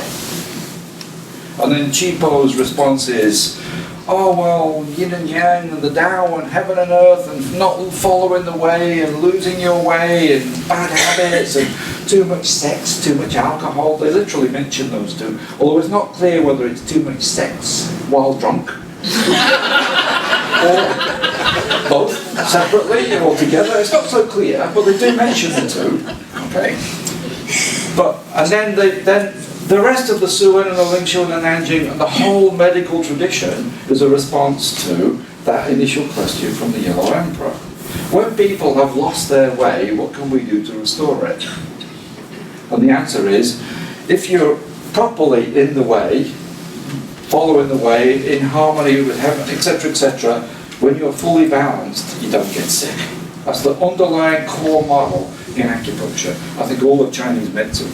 And then Chipo's response is, oh, well, yin and yang and the Tao and heaven and earth and not following the way and losing your way and bad habits and too much sex, too much alcohol. They literally mention those two. Although it's not clear whether it's too much sex while drunk or both separately or together. It's not so clear, but they do mention the two. Okay? And then the rest of the Su Wen and the Ling Shu and the Nanjing and the whole medical tradition is a response to that initial question from the Yellow Emperor. When people have lost their way, what can we do to restore it? And the answer is, if you're properly in the way, following the way, in harmony with heaven, etc., when you're fully balanced, you don't get sick. That's the underlying core model in acupuncture. I think all of Chinese medicine.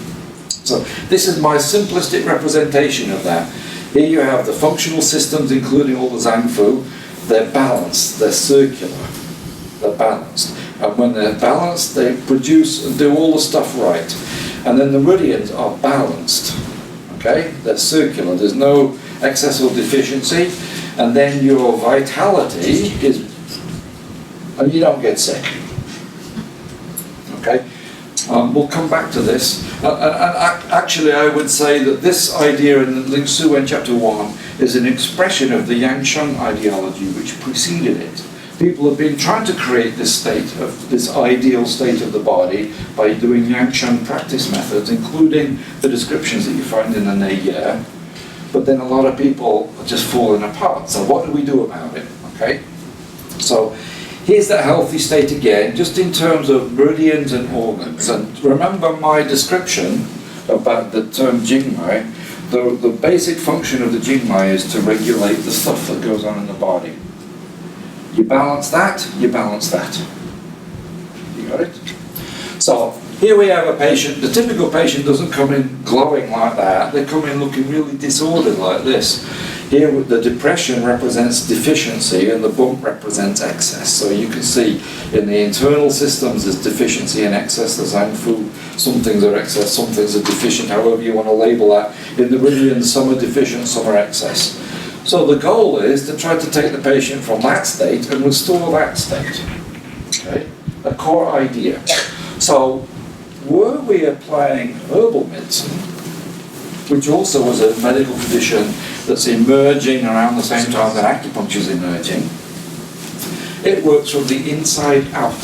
So this is my simplistic representation of that. Here you have the functional systems, including all the Zhang Fu. They're balanced, they're circular, they're balanced. And when they're balanced, they produce and do all the stuff right. And then the meridians are balanced. Okay? They're circular, there's no excess or deficiency. And then your vitality is, and you don't get sick. Okay? We'll come back to this. Actually, I would say that this idea in Ling Su Wen chapter 1 is an expression of the Yang Sheng ideology which preceded it. People have been trying to create this state of this ideal state of the body by doing Yang Sheng practice methods, including the descriptions that you find in the Neiye. But then a lot of people are just falling apart. So what do we do about it? Okay? So here's that healthy state again, just in terms of meridians and organs. And remember my description about the term Jingmai. the basic function of the jingmai is to regulate the stuff that goes on in the body. You balance that, you balance that. You got it? So here we have a patient. The typical patient doesn't come in glowing like that. They come in looking really disordered like this. Here the depression represents deficiency and the bump represents excess. So you can see in the internal systems there's deficiency and excess. There's food. Some things are excess, some things are deficient, however you want to label that. In the meridians, some are deficient, some are excess. So the goal is to try to take the patient from that state and restore that state. Okay? A core idea. So were we applying herbal medicine, which also was a medical condition that's emerging around the same time that acupuncture is emerging, it works from the inside out.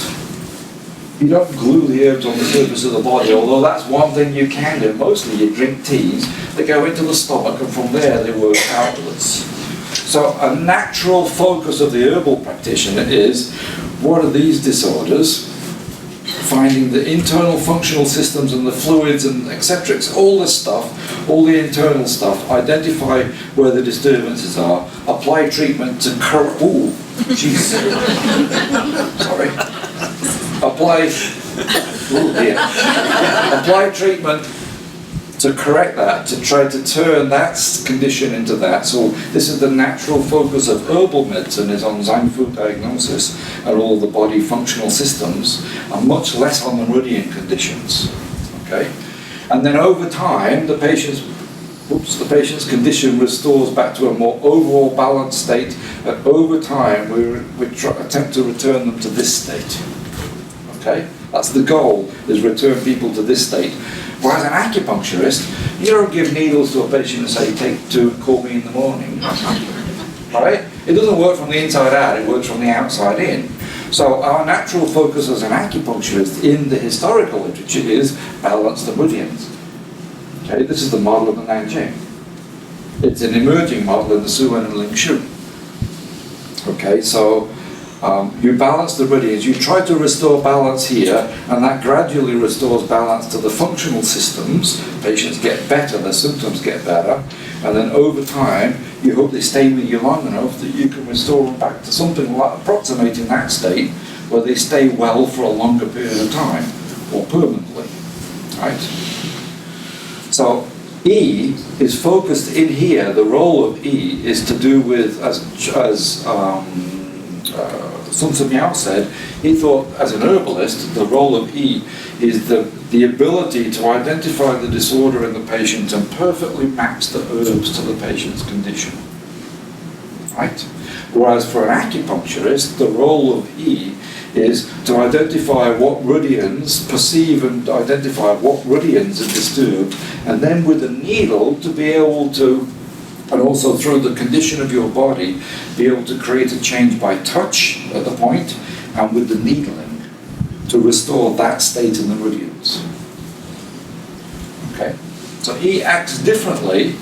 You don't glue the herbs on the surface of the body, although that's one thing you can do. Mostly you drink teas that go into the stomach and from there they work outwards. So a natural focus of the herbal practitioner is, what are these disorders? Finding the internal functional systems and the fluids and etc. All this stuff, all the internal stuff, identify where the disturbances are, apply treatment to correct. Ooh, jeez. Sorry. Apply treatment to correct that, to try to turn that condition into that. So this is the natural focus of herbal medicine, is on Zhang food diagnosis and all the body functional systems, and much less on the meridian conditions. Okay, and then over time the patient's condition restores back to a more overall balanced state, and over time we attempt to return them to this state. Okay, that's the goal, is return people to this state. Whereas an acupuncturist, you don't give needles to a patient and say, take two and call me in the morning. Right? It doesn't work from the inside out, it works from the outside in. So our natural focus as an acupuncturist in the historical literature is balance the meridians. Okay, this is the model of the Nanjing. It's an emerging model in the Suwen and Ling Shu. Okay, so you balance the meridians, you try to restore balance here, and that gradually restores balance to the functional systems. Patients get better, their symptoms get better, and then over time you hope they stay with you long enough that you can restore them back to something like approximating that state where they stay well for a longer period of time, or permanently. Right? So E is focused in here. The role of E is to do with, as Sun Tzu Miao said, he thought as an herbalist the role of E is the ability to identify the disorder in the patient and perfectly match the herbs to the patient's condition. Right? Whereas for an acupuncturist, the role of E is to identify what meridians, perceive and identify what meridians are disturbed, and then with a needle to be able to, and also through the condition of your body, be able to create a change by touch at the point, and with the needling to restore that state in the meridians. Okay, so he acts differently.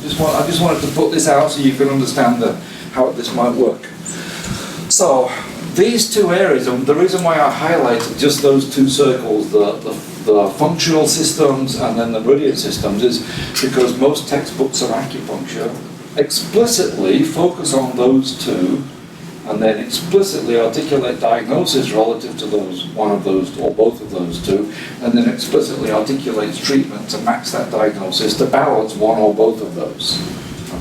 I just wanted to put this out so you can understand how this might work. So these two areas, and the reason why I highlighted just those two circles, the functional systems and then the meridian systems, is because most textbooks of acupuncture explicitly focus on those two and then explicitly articulate diagnosis relative to one of those or both of those two, and then explicitly articulates treatment to match that diagnosis, to balance one or both of those.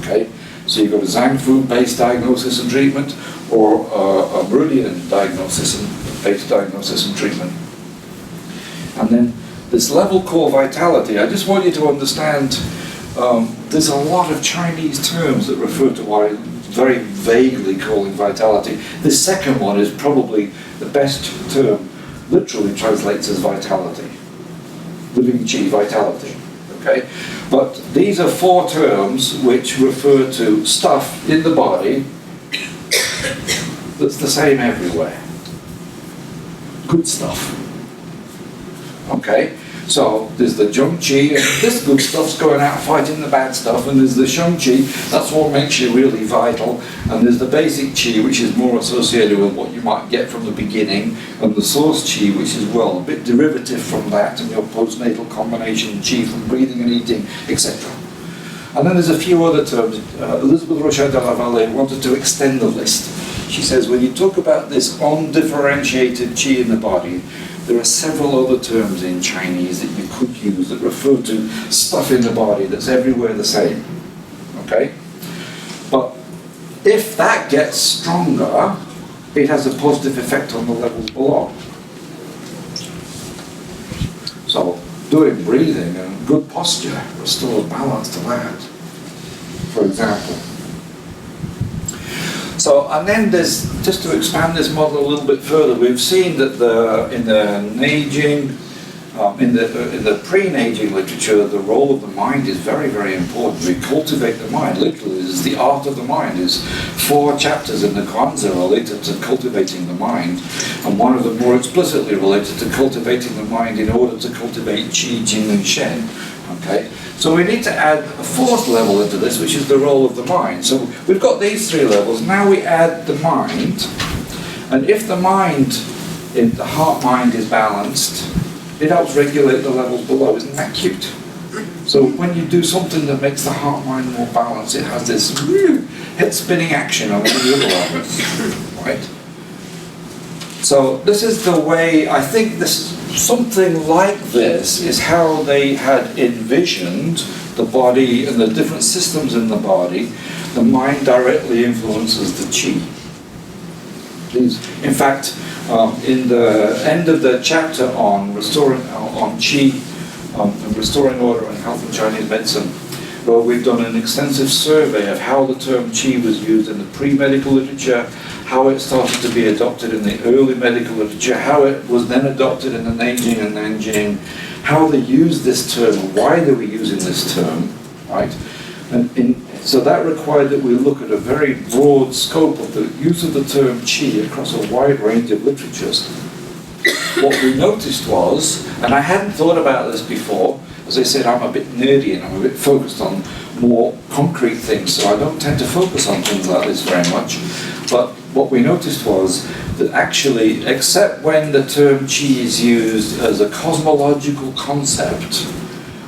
Okay? So you've got a Zhang food-based diagnosis and treatment, or a meridian based diagnosis and treatment. And then this level core vitality, I just want you to understand there's a lot of Chinese terms that refer to what I'm very vaguely calling vitality. This second one is probably the best term, literally translates as vitality. Living Qi, vitality. Okay? But these are four terms which refer to stuff in the body that's the same everywhere. Good stuff. Okay? So there's the Zheng Qi, and this good stuff's going out fighting the bad stuff, and there's the Sheng Qi, that's what makes you really vital, and there's the basic Qi, which is more associated with what you might get from the beginning, and the source Qi, which is, well, a bit derivative from that, and your postnatal combination Qi from breathing and eating, etc. And then there's a few other terms. Elizabeth Rochelle de la Valle wanted to extend the list. She says, when you talk about this undifferentiated Qi in the body, there are several other terms in Chinese that you could use that refer to stuff in the body that's everywhere the same. Okay? But if that gets stronger, it has a positive effect on the levels below. So, doing breathing and good posture restores balance to that, for example. So, and then there's, just to expand this model a little bit further, we've seen that in the Neijing, in the pre-Neijing literature, the role of the mind is very, very important. We cultivate the mind. Literally, this is the art of the mind. There's 4 chapters in the Kwanzaa related to cultivating the mind, and one of them more explicitly related to cultivating the mind in order to cultivate Qi, Jing, and Shen. Okay, so we need to add a 4th level into this, which is the role of the mind. So we've got these 3 levels. Now we add the mind, and if the mind, if the heart-mind is balanced, it helps regulate the levels below. Isn't that cute? So when you do something that makes the heart-mind more balanced, it has this head-spinning action on all the other levels, right? So this is the way, I think this, something like this is how they had envisioned the body and the different systems in the body. The mind directly influences the Qi. In fact, in the end of the chapter on restoring on Qi, and restoring order and health in Chinese medicine, well, we've done an extensive survey of how the term Qi was used in the pre-medical literature, how it started to be adopted in the early medical literature, how it was then adopted in the Neijing and Nanjing, how they used this term, why they were using this term, right? And so that required that we look at a very broad scope of the use of the term Qi across a wide range of literatures. What we noticed was, and I hadn't thought about this before, as I said, I'm a bit nerdy and I'm a bit focused on more concrete things, so I don't tend to focus on things like this very much. But what we noticed was that actually, except when the term Qi is used as a cosmological concept,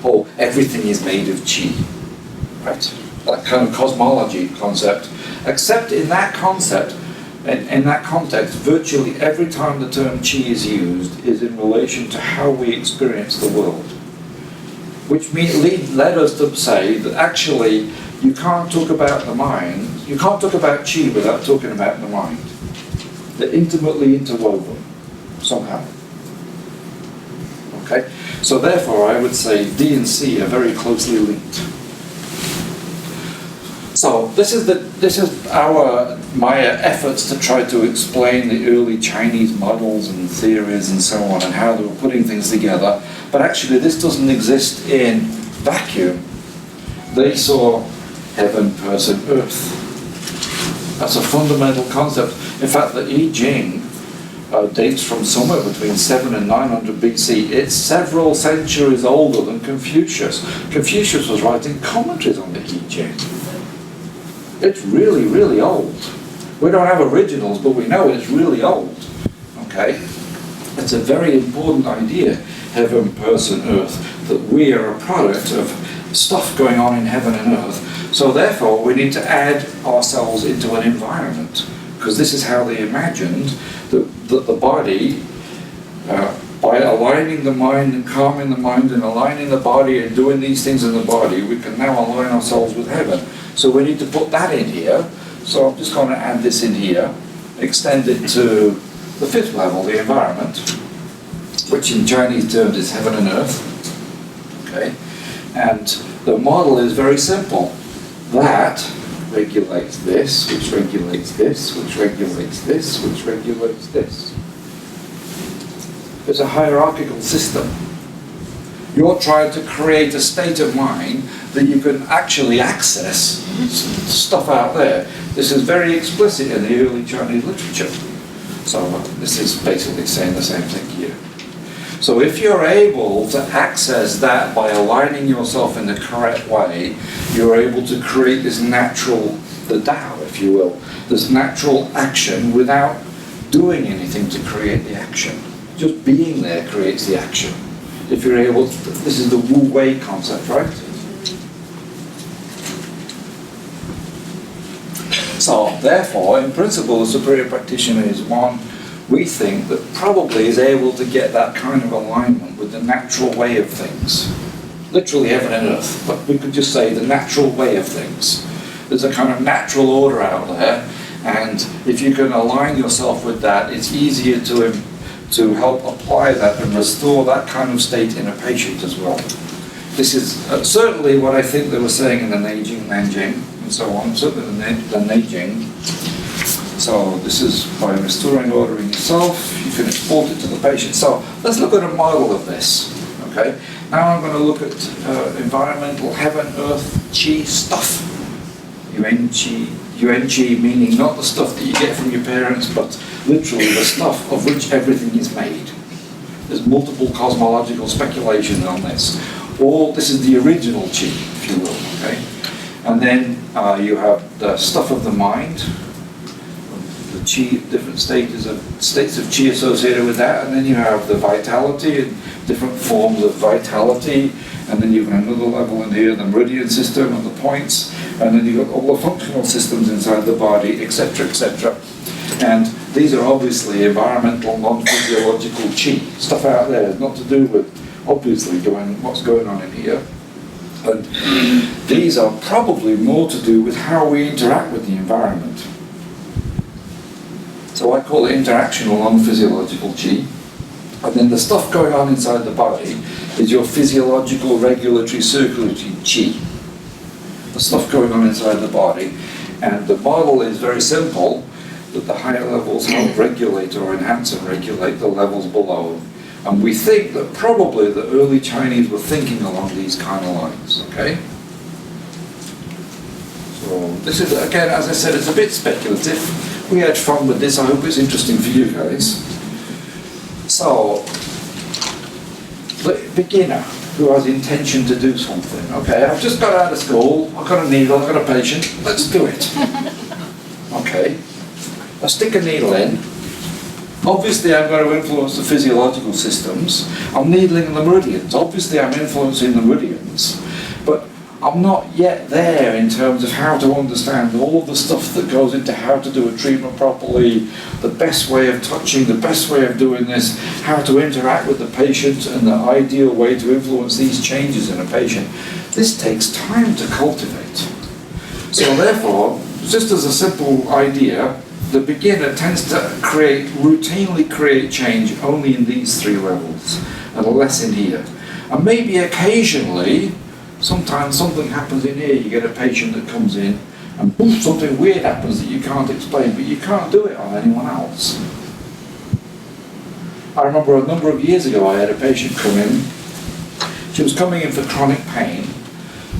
oh, everything is made of Qi, right? That kind of cosmology concept, except in that concept, in that context, virtually every time the term Qi is used is in relation to how we experience the world. Which led us to say that actually you can't talk about the mind, you can't talk about Qi without talking about the mind. They're intimately interwoven, somehow. Okay? So therefore I would say D and C are very closely linked. So this is my efforts to try to explain the early Chinese models and theories and so on and how they were putting things together. But actually this doesn't exist in vacuum. They saw heaven, person, earth. That's a fundamental concept. In fact, the I Ching dates from somewhere between 7 and 900 BC. It's several centuries older than Confucius. Confucius was writing commentaries on the I Ching. It's really, really old. We don't have originals, but we know it's really old. Okay? It's a very important idea, heaven, person, earth, that we are a product of stuff going on in heaven and earth. So therefore, we need to add ourselves into an environment, because this is how they imagined that the body, by aligning the mind and calming the mind and aligning the body and doing these things in the body, we can now align ourselves with heaven. So we need to put that in here. So I'm just going to add this in here, extend it to the 5th level, the environment, which in Chinese terms is heaven and earth. Okay? And the model is very simple. That regulates this, which regulates this, which regulates this, which regulates this. It's a hierarchical system. You're trying to create a state of mind that you can actually access stuff out there. This is very explicit in the early Chinese literature. So this is basically saying the same thing here. So if you're able to access that by aligning yourself in the correct way, you're able to create this natural, the Tao, if you will, this natural action without doing anything to create the action. Just being there creates the action. If you're able to, this is the Wu Wei concept, right? So therefore, in principle, the superior practitioner is one we think that probably is able to get that kind of alignment with the natural way of things. Literally heaven and earth, but we could just say the natural way of things. There's a kind of natural order out there, and if you can align yourself with that, it's easier to help apply that and restore that kind of state in a patient as well. This is certainly what I think they were saying in the Neijing, Nanjing, and so on, certainly the Neijing. So this is by restoring order in yourself, you can export it to the patient. So let's look at a model of this, okay? Now I'm going to look at environmental heaven, earth, chi stuff. Yuan chi meaning not the stuff that you get from your parents, but literally the stuff of which everything is made. There's multiple cosmological speculations on this. This is the original chi, if you will, okay? And then you have the stuff of the mind, the chi, different states of chi associated with that, and then you have the vitality and different forms of vitality, and then you've got another level in here, the meridian system and the points, and then you've got all the functional systems inside the body, etc., etc. And these are obviously environmental, non-physiological chi, stuff out there, not to do with obviously what's going on in here. And these are probably more to do with how we interact with the environment. So I call it interactional non-physiological chi. And then the stuff going on inside the body is your physiological regulatory circulatory chi. The stuff going on inside the body. And the model is very simple, that the higher levels help regulate or enhance and regulate the levels below. And we think that probably the early Chinese were thinking along these kind of lines, okay? So this is, again, as I said, it's a bit speculative. We had fun with this. I hope it's interesting for you guys. So, the beginner who has intention to do something. Okay, I've just got out of school, I've got a needle, I've got a patient, let's do it. Okay, I stick a needle in. Obviously I'm going to influence the physiological systems. I'm needling the meridians. Obviously I'm influencing the meridians. But I'm not yet there in terms of how to understand all of the stuff that goes into how to do a treatment properly, the best way of touching, the best way of doing this, how to interact with the patient, and the ideal way to influence these changes in a patient. This takes time to cultivate. So therefore, just as a simple idea, the beginner tends to routinely create change only in these three levels, and less in here. And maybe occasionally, sometimes something happens in here, you get a patient that comes in, and boom, something weird happens that you can't explain, but you can't do it on anyone else. I remember a number of years ago I had a patient come in. She was coming in for chronic pain.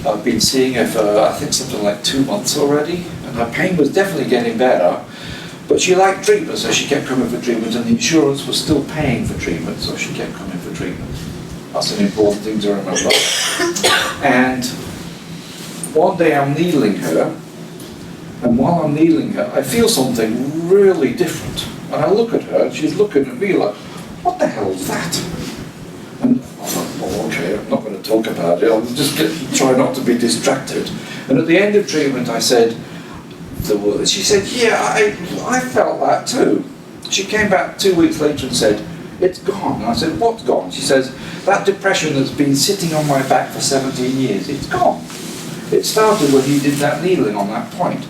I've been seeing her for, I think, something like 2 months already, and her pain was definitely getting better, but she liked treatment, so she kept coming for treatment, and the insurance was still paying for treatment, so she kept coming for treatment. That's an important thing to remember. And one day I'm needling her, and while I'm needling her, I feel something really different. And I look at her, and she's looking at me like, what the hell is that? And I thought, well, okay, I'm not going to talk about it, I'll just try not to be distracted. And at the end of treatment I said, she said, yeah, I felt that too. She came back 2 weeks later and said, it's gone. And I said, what's gone? She says, that depression that's been sitting on my back for 17 years, it's gone. It started when you did that needling on that point.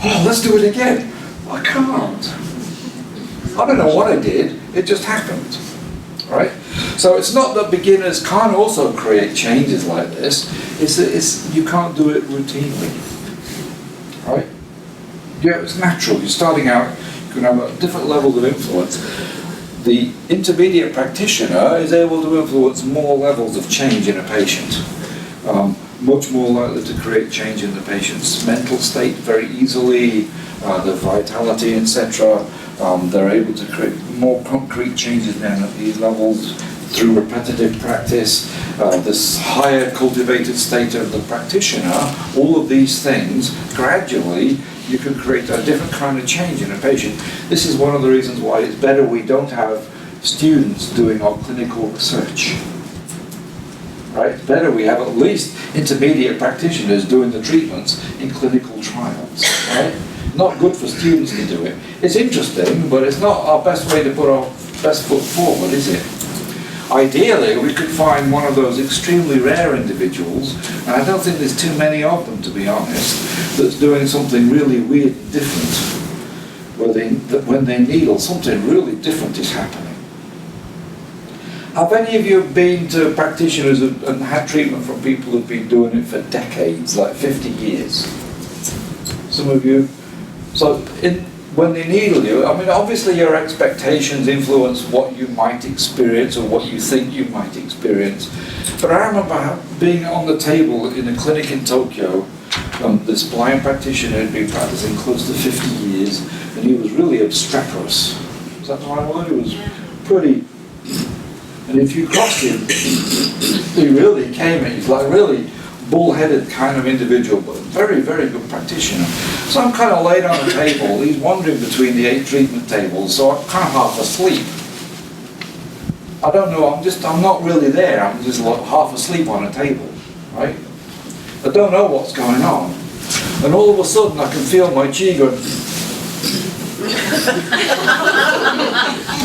Oh, let's do it again. I can't. I don't know what I did, it just happened. Right? So it's not that beginners can't also create changes like this, it's that you can't do it routinely. Right? Yeah, it's natural. You're starting out, you can have a different level of influence. The intermediate practitioner is able to influence more levels of change in a patient. Much more likely to create change in the patient's mental state very easily, the vitality, etc., They're able to create more concrete changes then at these levels through repetitive practice, this higher cultivated state of the practitioner. All of these things, gradually, you can create a different kind of change in a patient. This is one of the reasons why it's better we don't have students doing our clinical research. Right? It's better we have at least intermediate practitioners doing the treatments in clinical trials. Right? Not good for students to do it. It's interesting, but it's not our best way to put our best foot forward, is it? Ideally, we could find one of those extremely rare individuals, and I don't think there's too many of them, to be honest, that's doing something really weird and different, that when they needle, something really different is happening. Have any of you been to practitioners and had treatment from people who've been doing it for decades, like 50 years? Some of you? So when they needle you, I mean, obviously your expectations influence what you might experience or what you think you might experience. But I remember being on the table in a clinic in Tokyo. This blind practitioner had been practicing close to 50 years, and he was really obstreperous. Is that the right word? He was pretty. And if you crossed him, he really came in. He's like really bull-headed kind of individual, but very, very good practitioner. So I'm kind of laid on the table. He's wandering between the 8 treatment tables, so I'm kind of half asleep. I don't know, I'm not really there. I'm just like half asleep on a table, right? I don't know what's going on. And all of a sudden I can feel my chi going.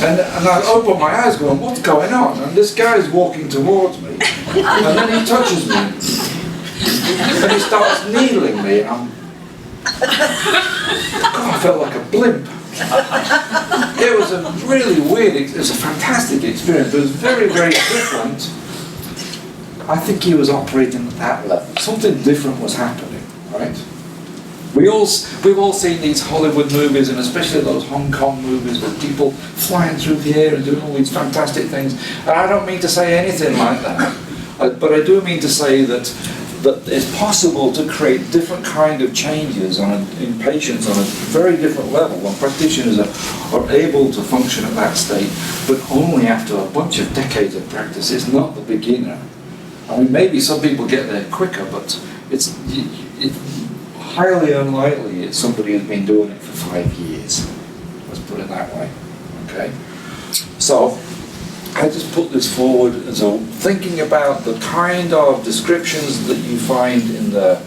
and I open my eyes going, what's going on? And this guy's walking towards me. And then he touches me. And he starts needling me, and I felt like a blimp. It was a really weird, it was a fantastic experience, but it was very, very different. I think he was operating at that level. Something different was happening, right? We've all seen these Hollywood movies, and especially those Hong Kong movies with people flying through the air and doing all these fantastic things. And I don't mean to say anything like that, but I do mean to say that it's possible to create different kind of changes in patients on a very different level when practitioners are able to function at that state, but only after a bunch of decades of practice. It's not the beginner. I mean, maybe some people get there quicker, but it's highly unlikely it's somebody who's been doing it for 5 years. Let's put it that way. Okay? So I just put this forward as a thinking about the kind of descriptions that you find in the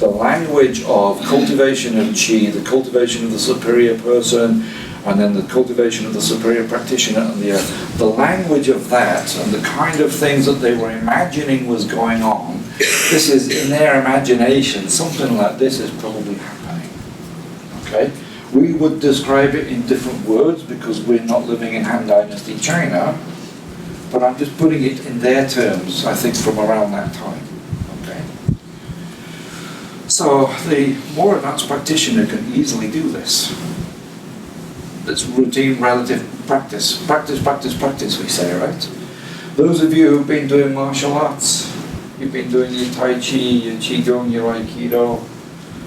language of cultivation of chi, the cultivation of the superior person, and then the cultivation of the superior practitioner, and the language of that, and the kind of things that they were imagining was going on. This is in their imagination. Something like this is probably happening. Okay? We would describe it in different words because we're not living in Han Dynasty China. But I'm just putting it in their terms, I think, from around that time. Okay. So the more advanced practitioner can easily do this. It's routine relative practice. Practice, practice, practice, we say, right? Those of you who've been doing martial arts, you've been doing your Tai Chi, your Qigong, your Aikido,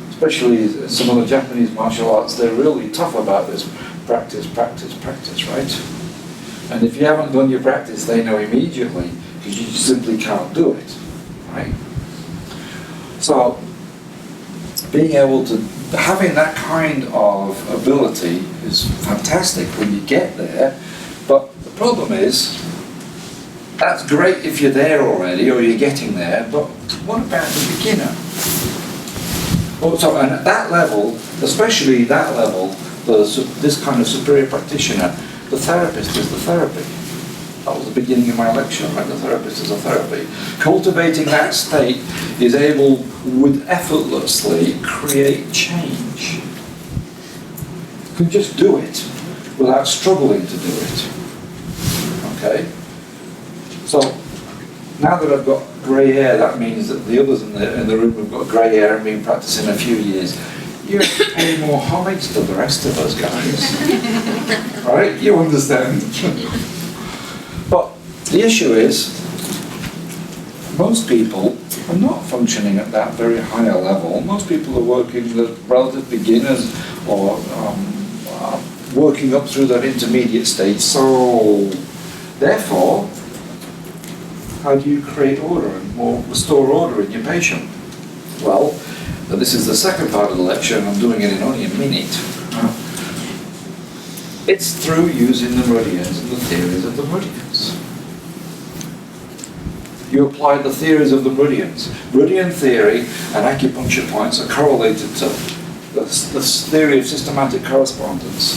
especially some of the Japanese martial arts, they're really tough about this. Practice, practice, practice, right? And if you haven't done your practice, they know immediately, because you simply can't do it, right? So, being able to, having that kind of ability is fantastic when you get there, but the problem is, that's great if you're there already, or you're getting there, but what about the beginner? Also, and at that level, especially that level, this kind of superior practitioner, the therapist is the therapy. That was the beginning of my lecture, right? The therapist is a therapy. Cultivating that state is able, with effortlessly, create change. You can just do it without struggling to do it. Okay? So, now that I've got grey hair, that means that the others in the room have got grey hair and been practicing a few years. You have to pay more homage to the rest of us guys. Right? You understand. But the issue is, most people are not functioning at that very high a level. Most people are working with relative beginners or working up through that intermediate stage. So, therefore, how do you create order and restore order in your patient? Well, this is the second part of the lecture, and I'm doing it in only a minute. It's through using the meridians and the theories of the meridians. You apply the theories of the meridians. Meridian theory and acupuncture points are correlated to the theory of systematic correspondence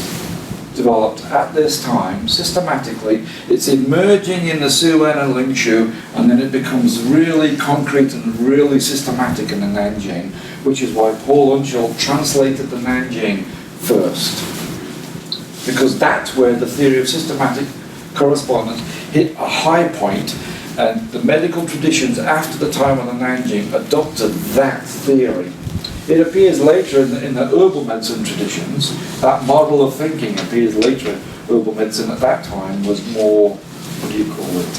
developed at this time systematically. It's emerging in the Suen and Ling Shu, and then it becomes really concrete and really systematic in the Nanjing, which is why Paul Unschel translated the Nanjing first. Because that's where the theory of systematic correspondence hit a high point, and the medical traditions after the time of the Nanjing adopted that theory. It appears later in the herbal medicine traditions. That model of thinking appears later in herbal medicine. At that time was more, what do you call it?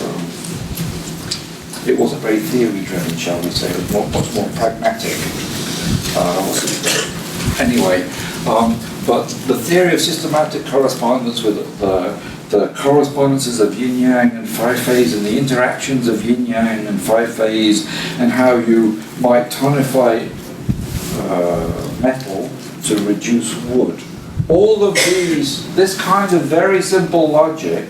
It wasn't very theory-driven, shall we say. It was much more pragmatic. But the theory of systematic correspondence with the correspondences of yin-yang and five-phase and the interactions of yin-yang and five-phase and how you might tonify metal to reduce wood. All of this kind of very simple logic,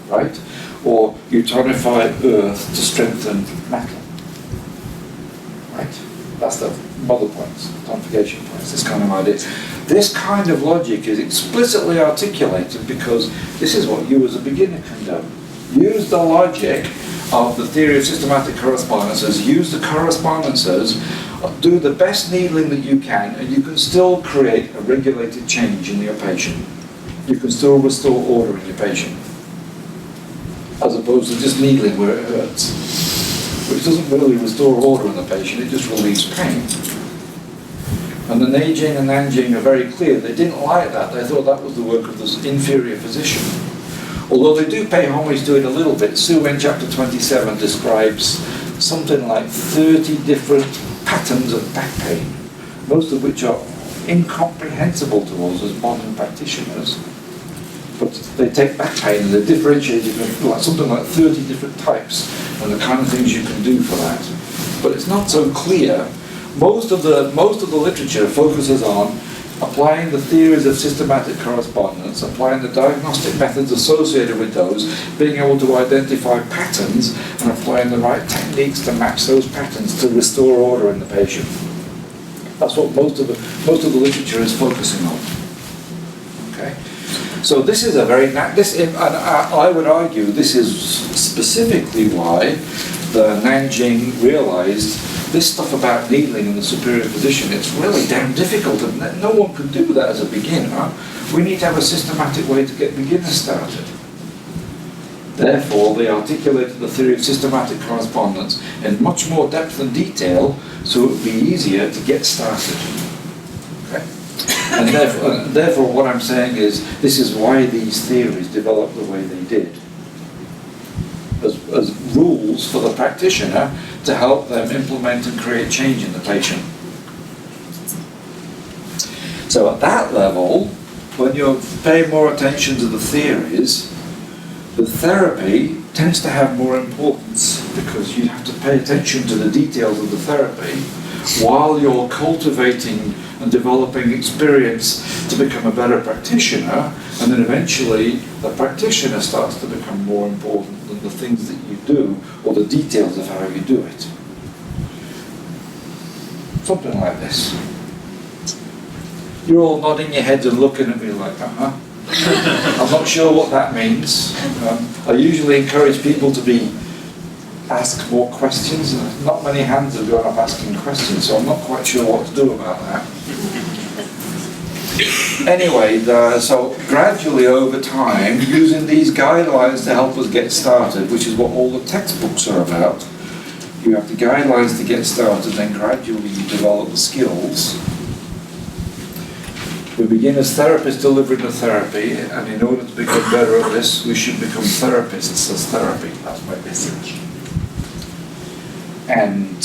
right? Or you tonify earth to strengthen metal, right? That's the mother points, tonification points, this kind of idea. This kind of logic is explicitly articulated because this is what you as a beginner can do. Use the logic of the theory of systematic correspondences, use the correspondences, do the best needling that you can, and you can still create a regulated change in your patient. You can still restore order in your patient, as opposed to just needling where it hurts, which doesn't really restore order in the patient, it just relieves pain. And the Neijing and Nanjing are very clear. They didn't like that. They thought that was the work of this inferior physician. Although they do pay homage to it a little bit. Suen chapter 27 describes something like 30 different patterns of back pain, most of which are incomprehensible to us as modern practitioners. But they take back pain and they differentiate it into something like 30 different types and the kind of things you can do for that. But it's not so clear. Most of the literature focuses on applying the theories of systematic correspondence, applying the diagnostic methods associated with those, being able to identify patterns, and applying the right techniques to match those patterns to restore order in the patient. That's what most of the literature is focusing on. Okay, so this is a very I would argue this is specifically why the Nanjing realized this stuff about needling in the superior position, it's really damn difficult, and no one can do that as a beginner. We need to have a systematic way to get beginners started. Therefore, they articulated the theory of systematic correspondence in much more depth and detail, so it would be easier to get started. Okay? And therefore, what I'm saying is, this is why these theories developed the way they did. As rules for the practitioner to help them implement and create change in the patient. So at that level, when you pay more attention to the theories, the therapy tends to have more importance because you have to pay attention to the details of the therapy while you're cultivating and developing experience to become a better practitioner, and then eventually the practitioner starts to become more important than the things that you do or the details of how you do it. Something like this. You're all nodding your heads and looking at me like, I'm not sure what that means. I usually encourage people to ask more questions, and not many hands have gone up asking questions, so I'm not quite sure what to do about that. Anyway, so gradually over time, using these guidelines to help us get started, which is what all the textbooks are about. You have the guidelines to get started, then gradually you develop the skills. We begin as therapists delivering the therapy, and in order to become better at this, we should become therapists as therapy. That's my message. And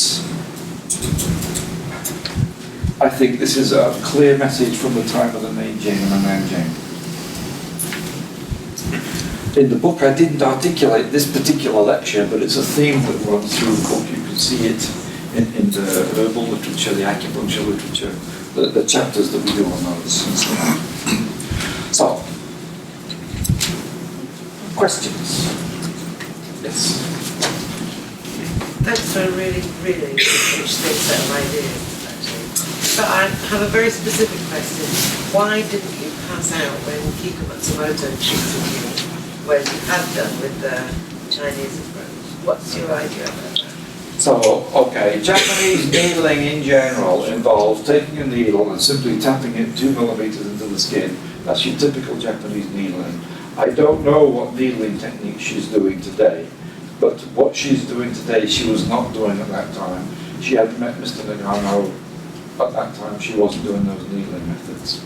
I think this is a clear message from the time of the Neijing and the Nanjing. In the book I didn't articulate this particular lecture, but it's a theme that runs through the book. You can see it in the herbal literature, the acupuncture literature, the chapters that we do on those and stuff. So, questions? Yes. Thanks for a really, really interesting set of ideas, actually. But I have a very specific question. Why didn't you pass out when Kiko Matsumoto treated you, whereas you had done with the Chinese approach? What's your idea about that? So, okay, Japanese needling in general involves taking a needle and simply tapping it 2 millimeters into the skin. That's your typical Japanese needling. I don't know what needling technique she's doing today, but what she's doing today she was not doing at that time. She hadn't met Mr. Nagano at that time, she wasn't doing those needling methods.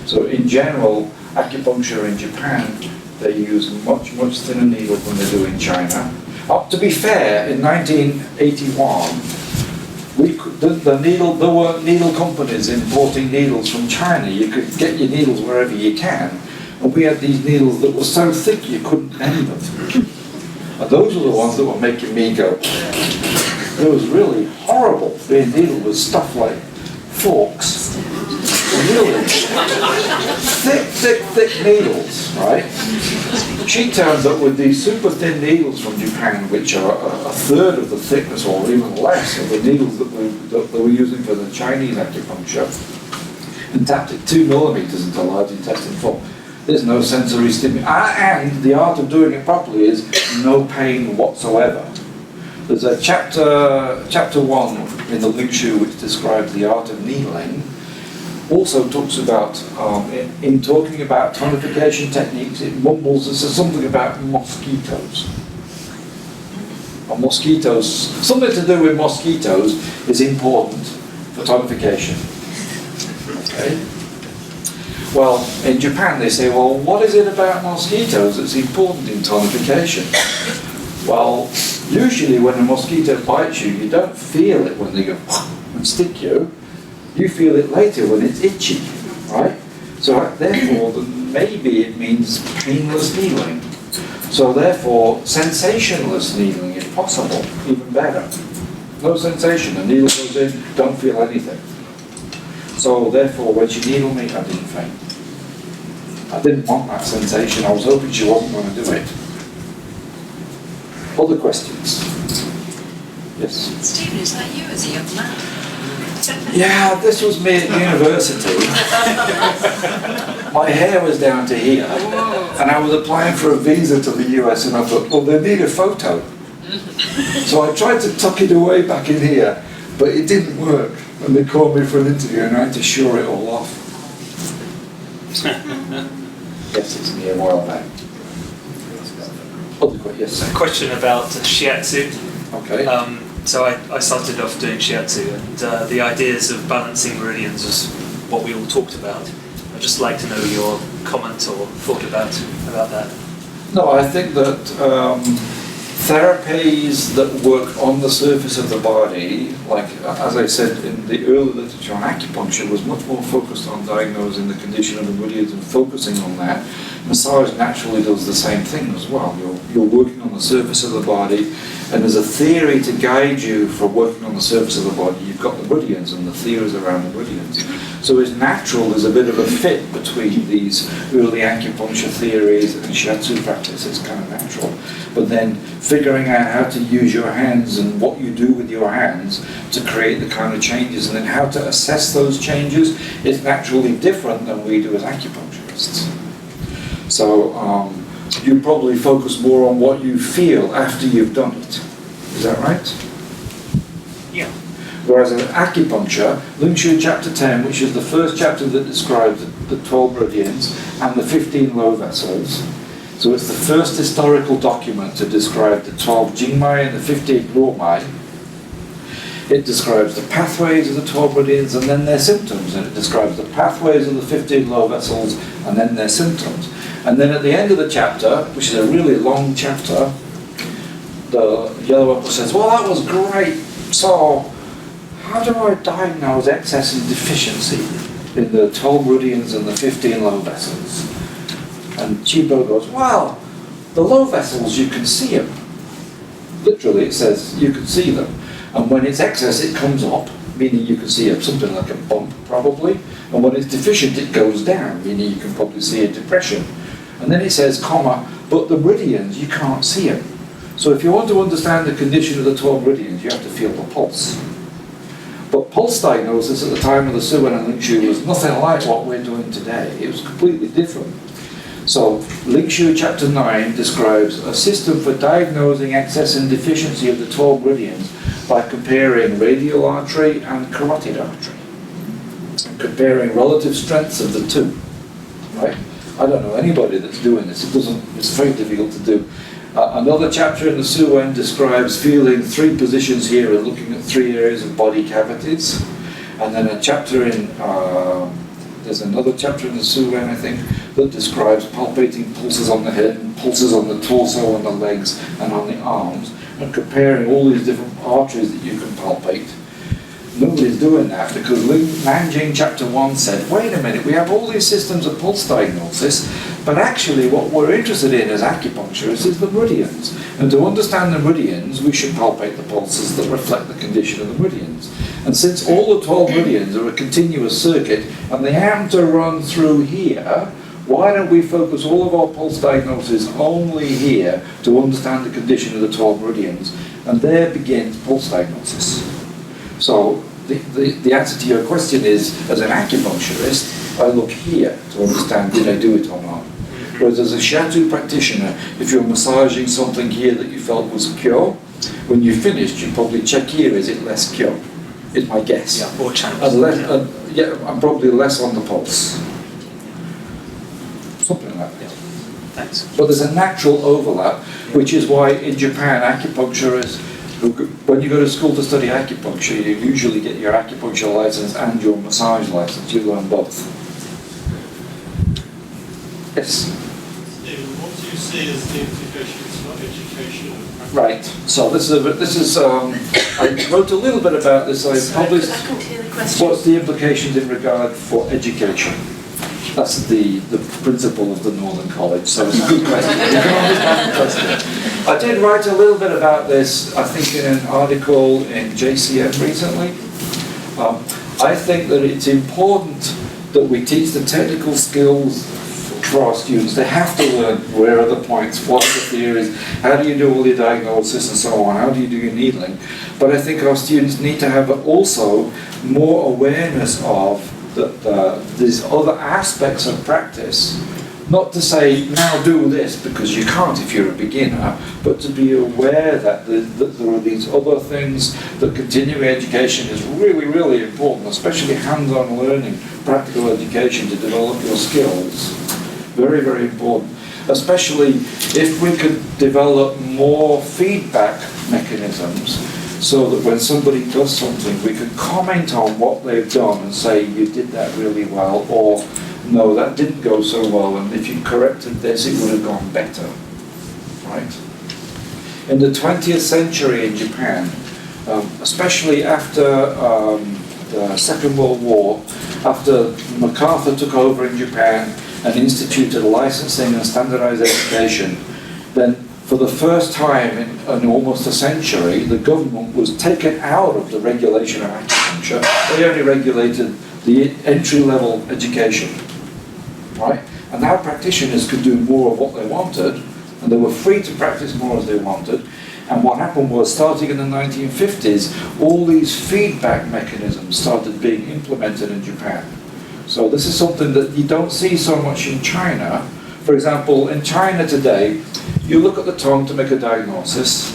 So in general, acupuncture in Japan, they use much, much thinner needles than they do in China. To be fair, in 1981, there were needle companies importing needles from China. You could get your needles wherever you can. And we had these needles that were so thick you couldn't bend them. And those were the ones that were making me go. It was really horrible being needled with stuff like forks. Really thick needles, right? She turned up with these super thin needles from Japan, which are a third of the thickness or even less of the needles that they were using for the Chinese acupuncture, and tapped it 2 millimeters into large intestine 4. There's no sensory stimulation, and the art of doing it properly is no pain whatsoever. There's a chapter 1 in the Ling Shu which describes the art of needling. Also talks about, in talking about tonification techniques, it mumbles, it says something about mosquitoes. And mosquitoes, something to do with mosquitoes is important for tonification. Okay? Well, in Japan they say, well, what is it about mosquitoes that's important in tonification? Well, usually when a mosquito bites you, you don't feel it when they go and stick you. You feel it later when it's itchy, right? So therefore, maybe it means painless needling. So therefore, sensationless needling is possible, even better. No sensation, the needle goes in, don't feel anything. So therefore, when she needled me, I didn't faint. I didn't want that sensation, I was hoping she wasn't going to do it. Other questions? Yes? Stephen, is that you as a young man? Yeah, this was me at university. My hair was down to here, and I was applying for a visa to the US, and I thought, well, they need a photo. So I tried to tuck it away back in here, but it didn't work. And they called me for an interview, and I had to shore it all off. Yes, it's me a while back. Yes. A question about shiatsu. Okay. So I started off doing shiatsu, and the ideas of balancing meridians was what we all talked about. I'd just like to know your comment or thought about that. No, I think that therapies that work on the surface of the body, like as I said in the early literature on acupuncture, was much more focused on diagnosing the condition of the meridians and focusing on that. Massage naturally does the same thing as well. You're working on the surface of the body, and there's a theory to guide you for working on the surface of the body. You've got the meridians and the theories around the meridians. So it's natural, there's a bit of a fit between these early acupuncture theories and shiatsu practice. It's kind of natural. But then figuring out how to use your hands and what you do with your hands to create the kind of changes, and then how to assess those changes is naturally different than we do as acupuncturists. So you probably focus more on what you feel after you've done it. Is that right? Yeah. Whereas in acupuncture, Ling Shu chapter 10, which is the first chapter that describes the 12 meridians and the 15 low vessels. So it's the first historical document to describe the 12 Jingmai and the 15 Luomai. It describes the pathways of the 12 meridians and then their symptoms. And it describes the pathways of the 15 low vessels and then their symptoms. And then at the end of the chapter, which is a really long chapter, the Yellow Emperor says, well, that was great. So, how do I diagnose excess and deficiency in the 12 meridians and the 15 low vessels? And Chibo goes, well, The low vessels, you can see them. Literally, it says you can see them. And when it's excess, it comes up, meaning you can see something like a bump, probably. And when it's deficient, it goes down, meaning you can probably see a depression. And then it says, comma, but the meridians, you can't see them. So if you want to understand the condition of the 12 meridians, you have to feel the pulse. But pulse diagnosis at the time of the Suwen and Lingshu was nothing like what we're doing today. It was completely different. So Lingshu chapter 9 describes a system for diagnosing excess and deficiency of the 12 meridians by comparing radial artery and carotid artery, and comparing relative strengths of the two. Right? I don't know anybody that's doing this. It's very difficult to do. Another chapter in the Suwen describes feeling 3 positions here and looking at 3 areas of body cavities. And then a chapter in, there's another chapter in the Suwen, I think, that describes palpating pulses on the head, and pulses on the torso, on the legs, and on the arms, and comparing all these different arteries that you can palpate. Nobody's doing that because Nanjing chapter 1 said, wait a minute, we have all these systems of pulse diagnosis, but actually what we're interested in as acupuncturists is the meridians. And to understand the meridians, we should palpate the pulses that reflect the condition of the meridians. And since all the 12 meridians are a continuous circuit, and they happen to run through here, why don't we focus all of our pulse diagnosis only here to understand the condition of the 12 meridians? And there begins pulse diagnosis. So the answer to your question is, as an acupuncturist, I look here to understand did I do it or not. Whereas as a shiatsu practitioner, if you're massaging something here that you felt was kyo, when you finished, you probably check here, is it less kyo? Is my guess. Yeah, or channels. I'm probably less on the pulse. Something like that. Thanks. But there's a natural overlap, which is why in Japan, acupuncturists, when you go to school to study acupuncture, you usually get your acupuncture license and your massage license. You learn both. Yes? David, what do you see as the implications for education and practice? Right. So this is I wrote a little bit about this. I published I couldn't hear the question. what's the implications in regard for education. That's the principle of the Northern College, so it's a good question. You can understand the question. I did write a little bit about this, I think, in an article in JCM recently. I think that it's important that we teach the technical skills for our students. They have to learn where are the points, what are the theories, how do you do all your diagnosis and so on, how do you do your needling. But I think our students need to have also more awareness of these other aspects of practice. Not to say, now do this, because you can't if you're a beginner, but to be aware that there are these other things, that continuing education is really, really important, especially hands-on learning, practical education to develop your skills. Very, very important. Especially if we could develop more feedback mechanisms, so that when somebody does something, we can comment on what they've done and say, you did that really well, or no, that didn't go so well, and if you corrected this, it would have gone better. Right? In the 20th century in Japan, especially after the Second World War, after MacArthur took over in Japan and instituted licensing and standardized education, then for the first time in almost a century, the government was taken out of the regulation of acupuncture. They only regulated the entry-level education, right? And now practitioners could do more of what they wanted, and they were free to practice more as they wanted. And what happened was, starting in the 1950s, all these feedback mechanisms started being implemented in Japan. So this is something that you don't see so much in China. For example, in China today, you look at the tongue to make a diagnosis,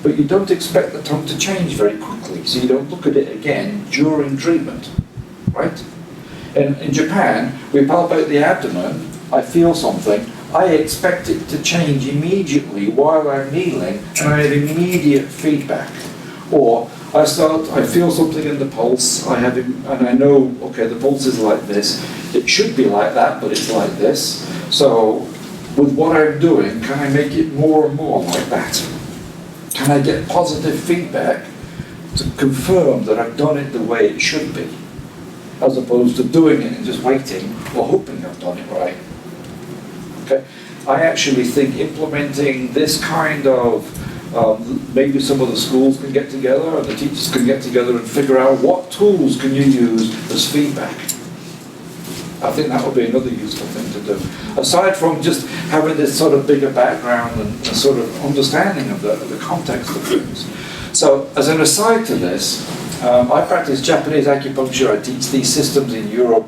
but you don't expect the tongue to change very quickly, so you don't look at it again during treatment, right? In Japan, we palpate the abdomen, I feel something, I expect it to change immediately while I'm kneeling, and I have immediate feedback. Or I feel something in the pulse, and I know, okay, the pulse is like this, it should be like that, but it's like this. So, with what I'm doing, can I make it more and more like that? Can I get positive feedback to confirm that I've done it the way it should be, as opposed to doing it and just waiting or hoping I've done it right? Okay. I actually think implementing this kind of, maybe some of the schools can get together and the teachers can get together and figure out what tools can you use as feedback. I think that would be another useful thing to do. Aside from just having this sort of bigger background and a sort of understanding of the context of things. So as an aside to this, I practice Japanese acupuncture. I teach these systems in Europe.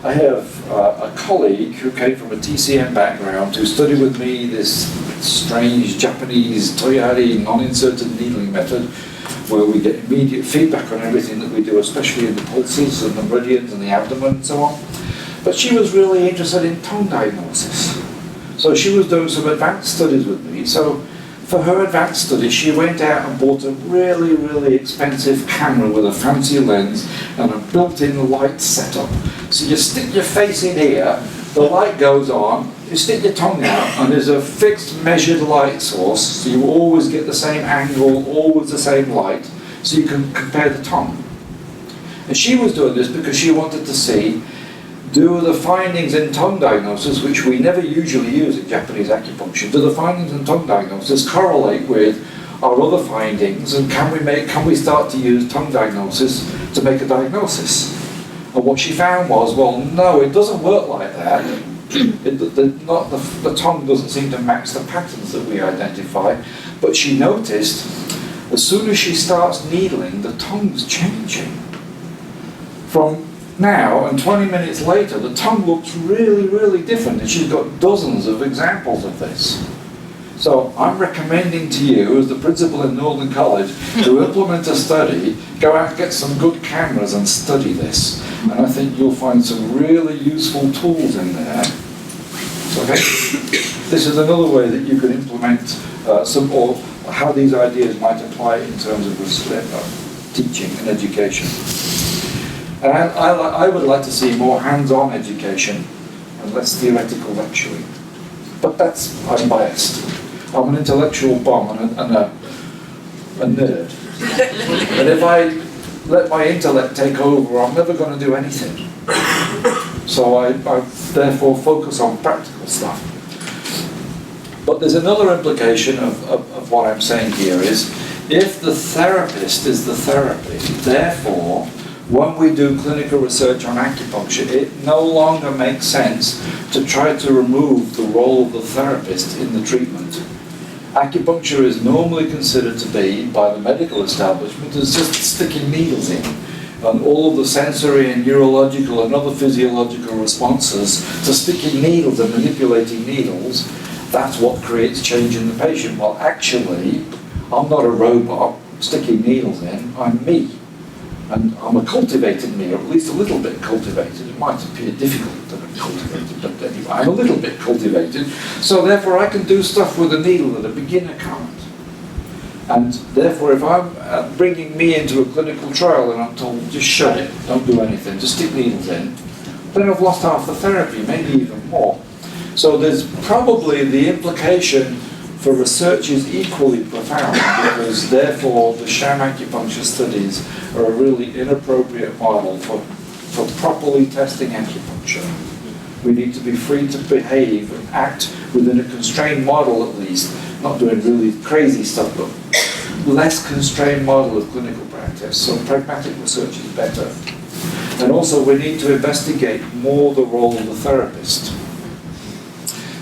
I have a colleague who came from a TCM background who studied with me this strange Japanese toyari non-inserted needling method where we get immediate feedback on everything that we do, especially in the pulses and the meridians and the abdomen and so on. But she was really interested in tongue diagnosis. So she was doing some advanced studies with me. So for her advanced studies, she went out and bought a really, really expensive camera with a fancy lens and a built-in light setup. So you stick your face in here, the light goes on, you stick your tongue out, and there's a fixed measured light source, so you always get the same angle, always the same light, so you can compare the tongue. And she was doing this because she wanted to see, do the findings in tongue diagnosis, which we never usually use in Japanese acupuncture, do the findings in tongue diagnosis correlate with our other findings, and can we start to use tongue diagnosis to make a diagnosis? And what she found was, well, no, it doesn't work like that. The tongue doesn't seem to match the patterns that we identify. But she noticed, as soon as she starts needling, the tongue's changing. From now and 20 minutes later, the tongue looks really, really different. And she's got dozens of examples of this. So I'm recommending to you, as the principal in Northern College, to implement a study, go out and get some good cameras and study this. And I think you'll find some really useful tools in there. Okay? This is another way that you can implement or how these ideas might apply in terms of teaching and education. And I would like to see more hands-on education and less theoretical lecturing. But I'm biased. I'm an intellectual bum and a nerd. And if I let my intellect take over, I'm never going to do anything. So I therefore focus on practical stuff. But there's another implication of what I'm saying here is, if the therapist is the therapy, therefore, when we do clinical research on acupuncture, it no longer makes sense to try to remove the role of the therapist in the treatment. Acupuncture is normally considered to be, by the medical establishment, as just sticking needles in. And all of the sensory and neurological and other physiological responses to sticking needles and manipulating needles, that's what creates change in the patient. Well, actually, I'm not a robot sticking needles in, I'm me. And I'm a cultivated me, or at least a little bit cultivated. It might appear difficult that I'm cultivated, but anyway, I'm a little bit cultivated. So therefore I can do stuff with a needle that a beginner can't. And therefore if I'm bringing me into a clinical trial and I'm told, just shut it, don't do anything, just stick needles in, then I've lost half the therapy, maybe even more. So there's probably the implication for research is equally profound, because therefore the sham acupuncture studies are a really inappropriate model for properly testing acupuncture. We need to be free to behave and act within a constrained model at least, not doing really crazy stuff, but less constrained model of clinical practice. So pragmatic research is better. And also we need to investigate more the role of the therapist.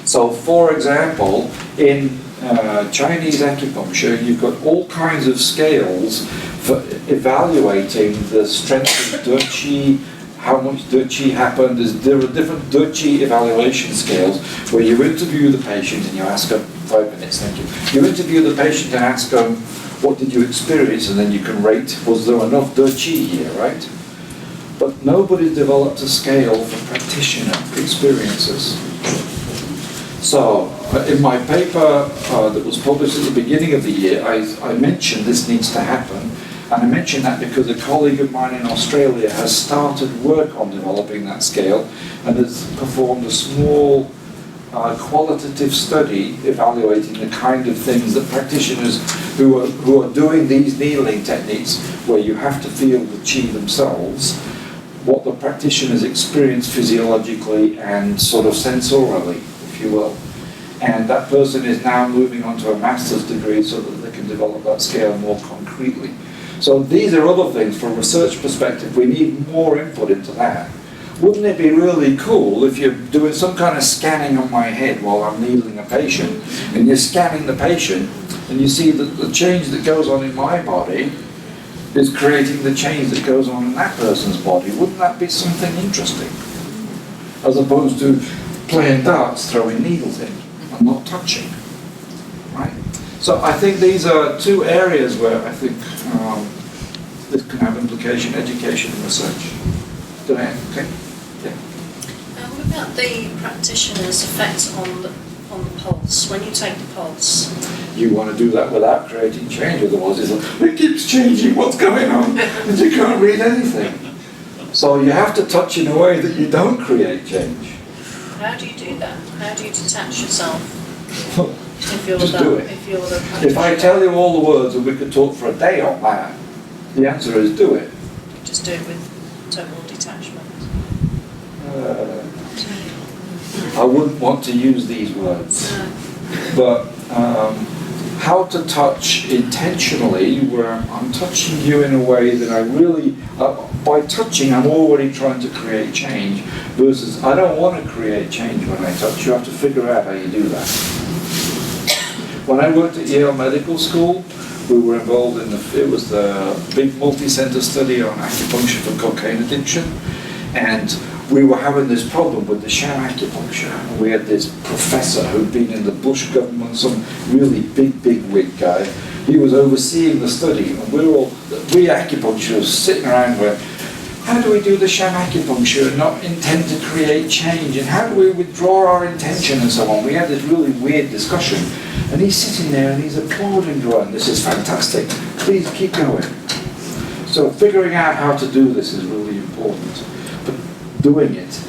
So for example, in Chinese acupuncture, you've got all kinds of scales for evaluating the strength of Birch, how much Birch happened. There are different Birch evaluation scales where you interview the patient and you ask them, 5 minutes, thank you. You interview the patient and ask them, what did you experience? And then you can rate, was there enough Birch here, right? But nobody's developed a scale for practitioner experiences. So, in my paper that was published at the beginning of the year, I mentioned this needs to happen, and I mentioned that because a colleague of mine in Australia has started work on developing that scale and has performed a small qualitative study evaluating the kind of things that practitioners who are doing these needling techniques, where you have to feel the chi themselves, what the practitioners experience physiologically and sort of sensorially, if you will. and that person is now moving on to a master's degree so that they can develop that scale more concretely. So these are other things from a research perspective. We need more input into that. Wouldn't it be really cool if you're doing some kind of scanning on my head while I'm needling a patient, and you're scanning the patient, and you see that the change that goes on in my body is creating the change that goes on in that person's body? Wouldn't that be something interesting? As opposed to playing darts, throwing needles in, and not touching, right? So I think these are two areas where I think this can have implication, education and research. Did I? Okay. Yeah. What about the practitioner's effect on the pulse? When you take the pulse, You want to do that without creating change, otherwise it's like, it keeps changing what's going on, and you can't read anything. So you have to touch in a way that you don't create change. how do you do that? How do you detach yourself? If you're Just the, do it. If you're the If I tell you all the words and we could talk for a day on that, the answer is do it. just do it with total detachment. I wouldn't want to use these words, No. but how to touch intentionally, where I'm touching you in a way that I really, by touching I'm already trying to create change, versus I don't want to create change when I touch. You have to figure out how you do that. When I worked at Yale Medical School, we were involved in it was the big multi-center study on acupuncture for cocaine addiction, and we were having this problem with the sham acupuncture. We had this professor who'd been in the Bush government, some really big wig guy. He was overseeing the study, and we acupuncturists sitting around going, how do we do the sham acupuncture and not intend to create change? And how do we withdraw our intention and so on? We had this really weird discussion. And he's sitting there and he's applauding, going, this is fantastic. Please keep going. So figuring out how to do this is really important. But doing it.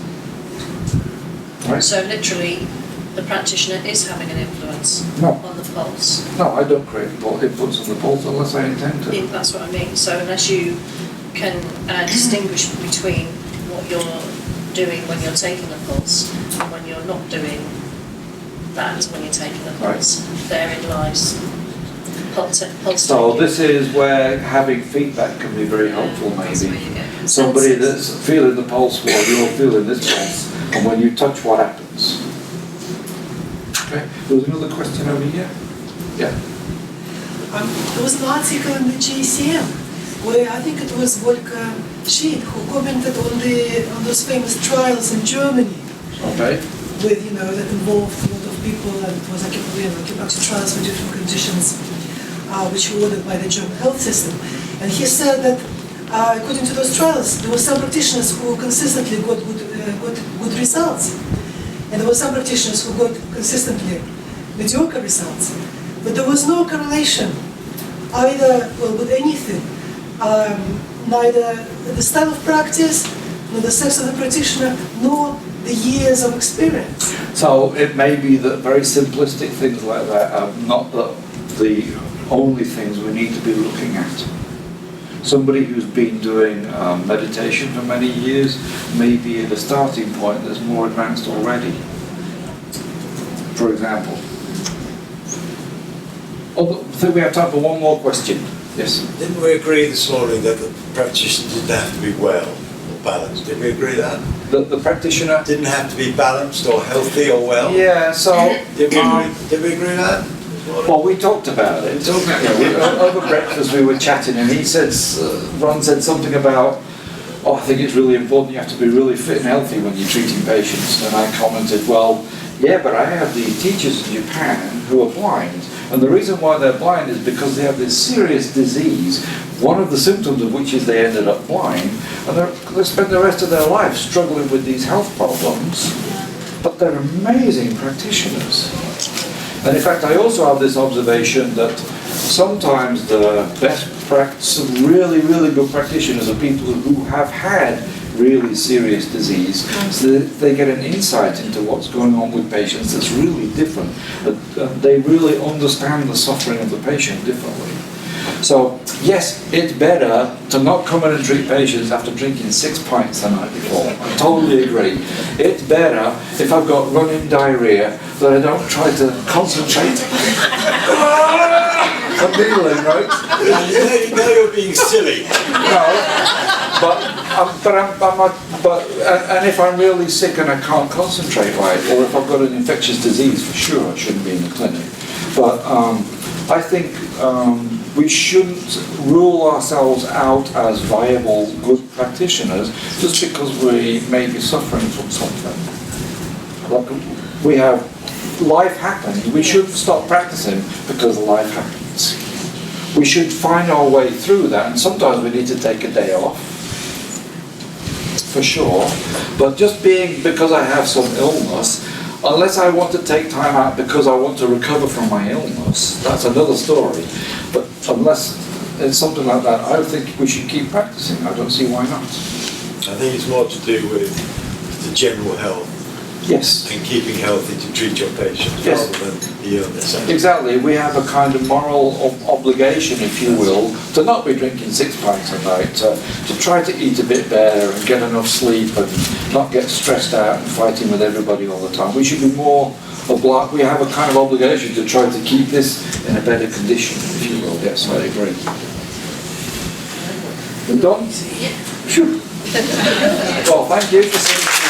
Right? So literally, the practitioner is having an influence No. on the pulse. No, I don't create inputs on the pulse unless I intend to. That's what I mean. So unless you can distinguish between what you're doing when you're taking the pulse and when you're not doing that when you're taking the pulse, therein lies pulse So taking. this is where having feedback can be very helpful, That's where maybe. you get Somebody consensus. that's feeling the pulse while you're feeling this pulse, and when you touch, what happens? Okay, there was another question over here. Yeah. There was an article in the GCM where I think it was Volker Schied who commented on those famous trials in Germany Okay. with, that involved a lot of people, and it was acupuncture trials for different conditions which were ordered by the German health system. And he said that according to those trials, there were some practitioners who consistently got good results, and there were some practitioners who got consistently mediocre results. But there was no correlation either, with anything, neither the style of practice, nor the sex of the practitioner, nor the years of experience. So it may be that very simplistic things like that are not the only things we need to be looking at. Somebody who's been doing meditation for many years may be at a starting point that's more advanced already. For example. Oh, I think we have time for one more question. Yes. Didn't we agree this morning that the practitioner didn't have to be well or balanced? Did we agree that? The practitioner. Didn't have to be balanced or healthy or well? Yeah. So. Did we agree that? Well, we talked about it. Over breakfast we were chatting, and he said, Ron said something about, I think it's really important you have to be really fit and healthy when you're treating patients. And I commented, well, yeah, but I have the teachers in Japan who are blind. And the reason why they're blind is because they have this serious disease, one of the symptoms of which is they ended up blind, and they spend the rest of their life struggling with these health problems. But they're amazing practitioners. And in fact, I also have this observation that sometimes the best practice, really, really good practitioners are people who have had really serious disease, so that they get an insight into what's going on with patients that's really different. They really understand the suffering of the patient differently. So, yes, it's better to not come in and treat patients after drinking 6 pints the night before. I totally agree. It's better if I've got running diarrhea that I don't try to concentrate. I'm dealing, right? Now you're being silly. No, and if I'm really sick and I can't concentrate right, or if I've got an infectious disease, for sure I shouldn't be in the clinic. But I think we shouldn't rule ourselves out as viable, good practitioners just because we may be suffering from something. Like we have life happening. We shouldn't stop practicing because life happens. We should find our way through that, and sometimes we need to take a day off, for sure. But just because I have some illness, unless I want to take time out because I want to recover from my illness, that's another story. But unless it's something like that, I think we should keep practicing. I don't see why not. I think it's more to do with the general health. Yes. And keeping healthy to treat your patients Yes. rather than the illness. Exactly. We have a kind of moral obligation, if you will, to not be drinking 6 pints a night, to try to eat a bit better and get enough sleep and not get stressed out and fighting with everybody all the time. We should be more we have a kind of obligation to try to keep this in a better condition, if you will. Yes, I agree. We're done? Phew. Well, thank you for seeing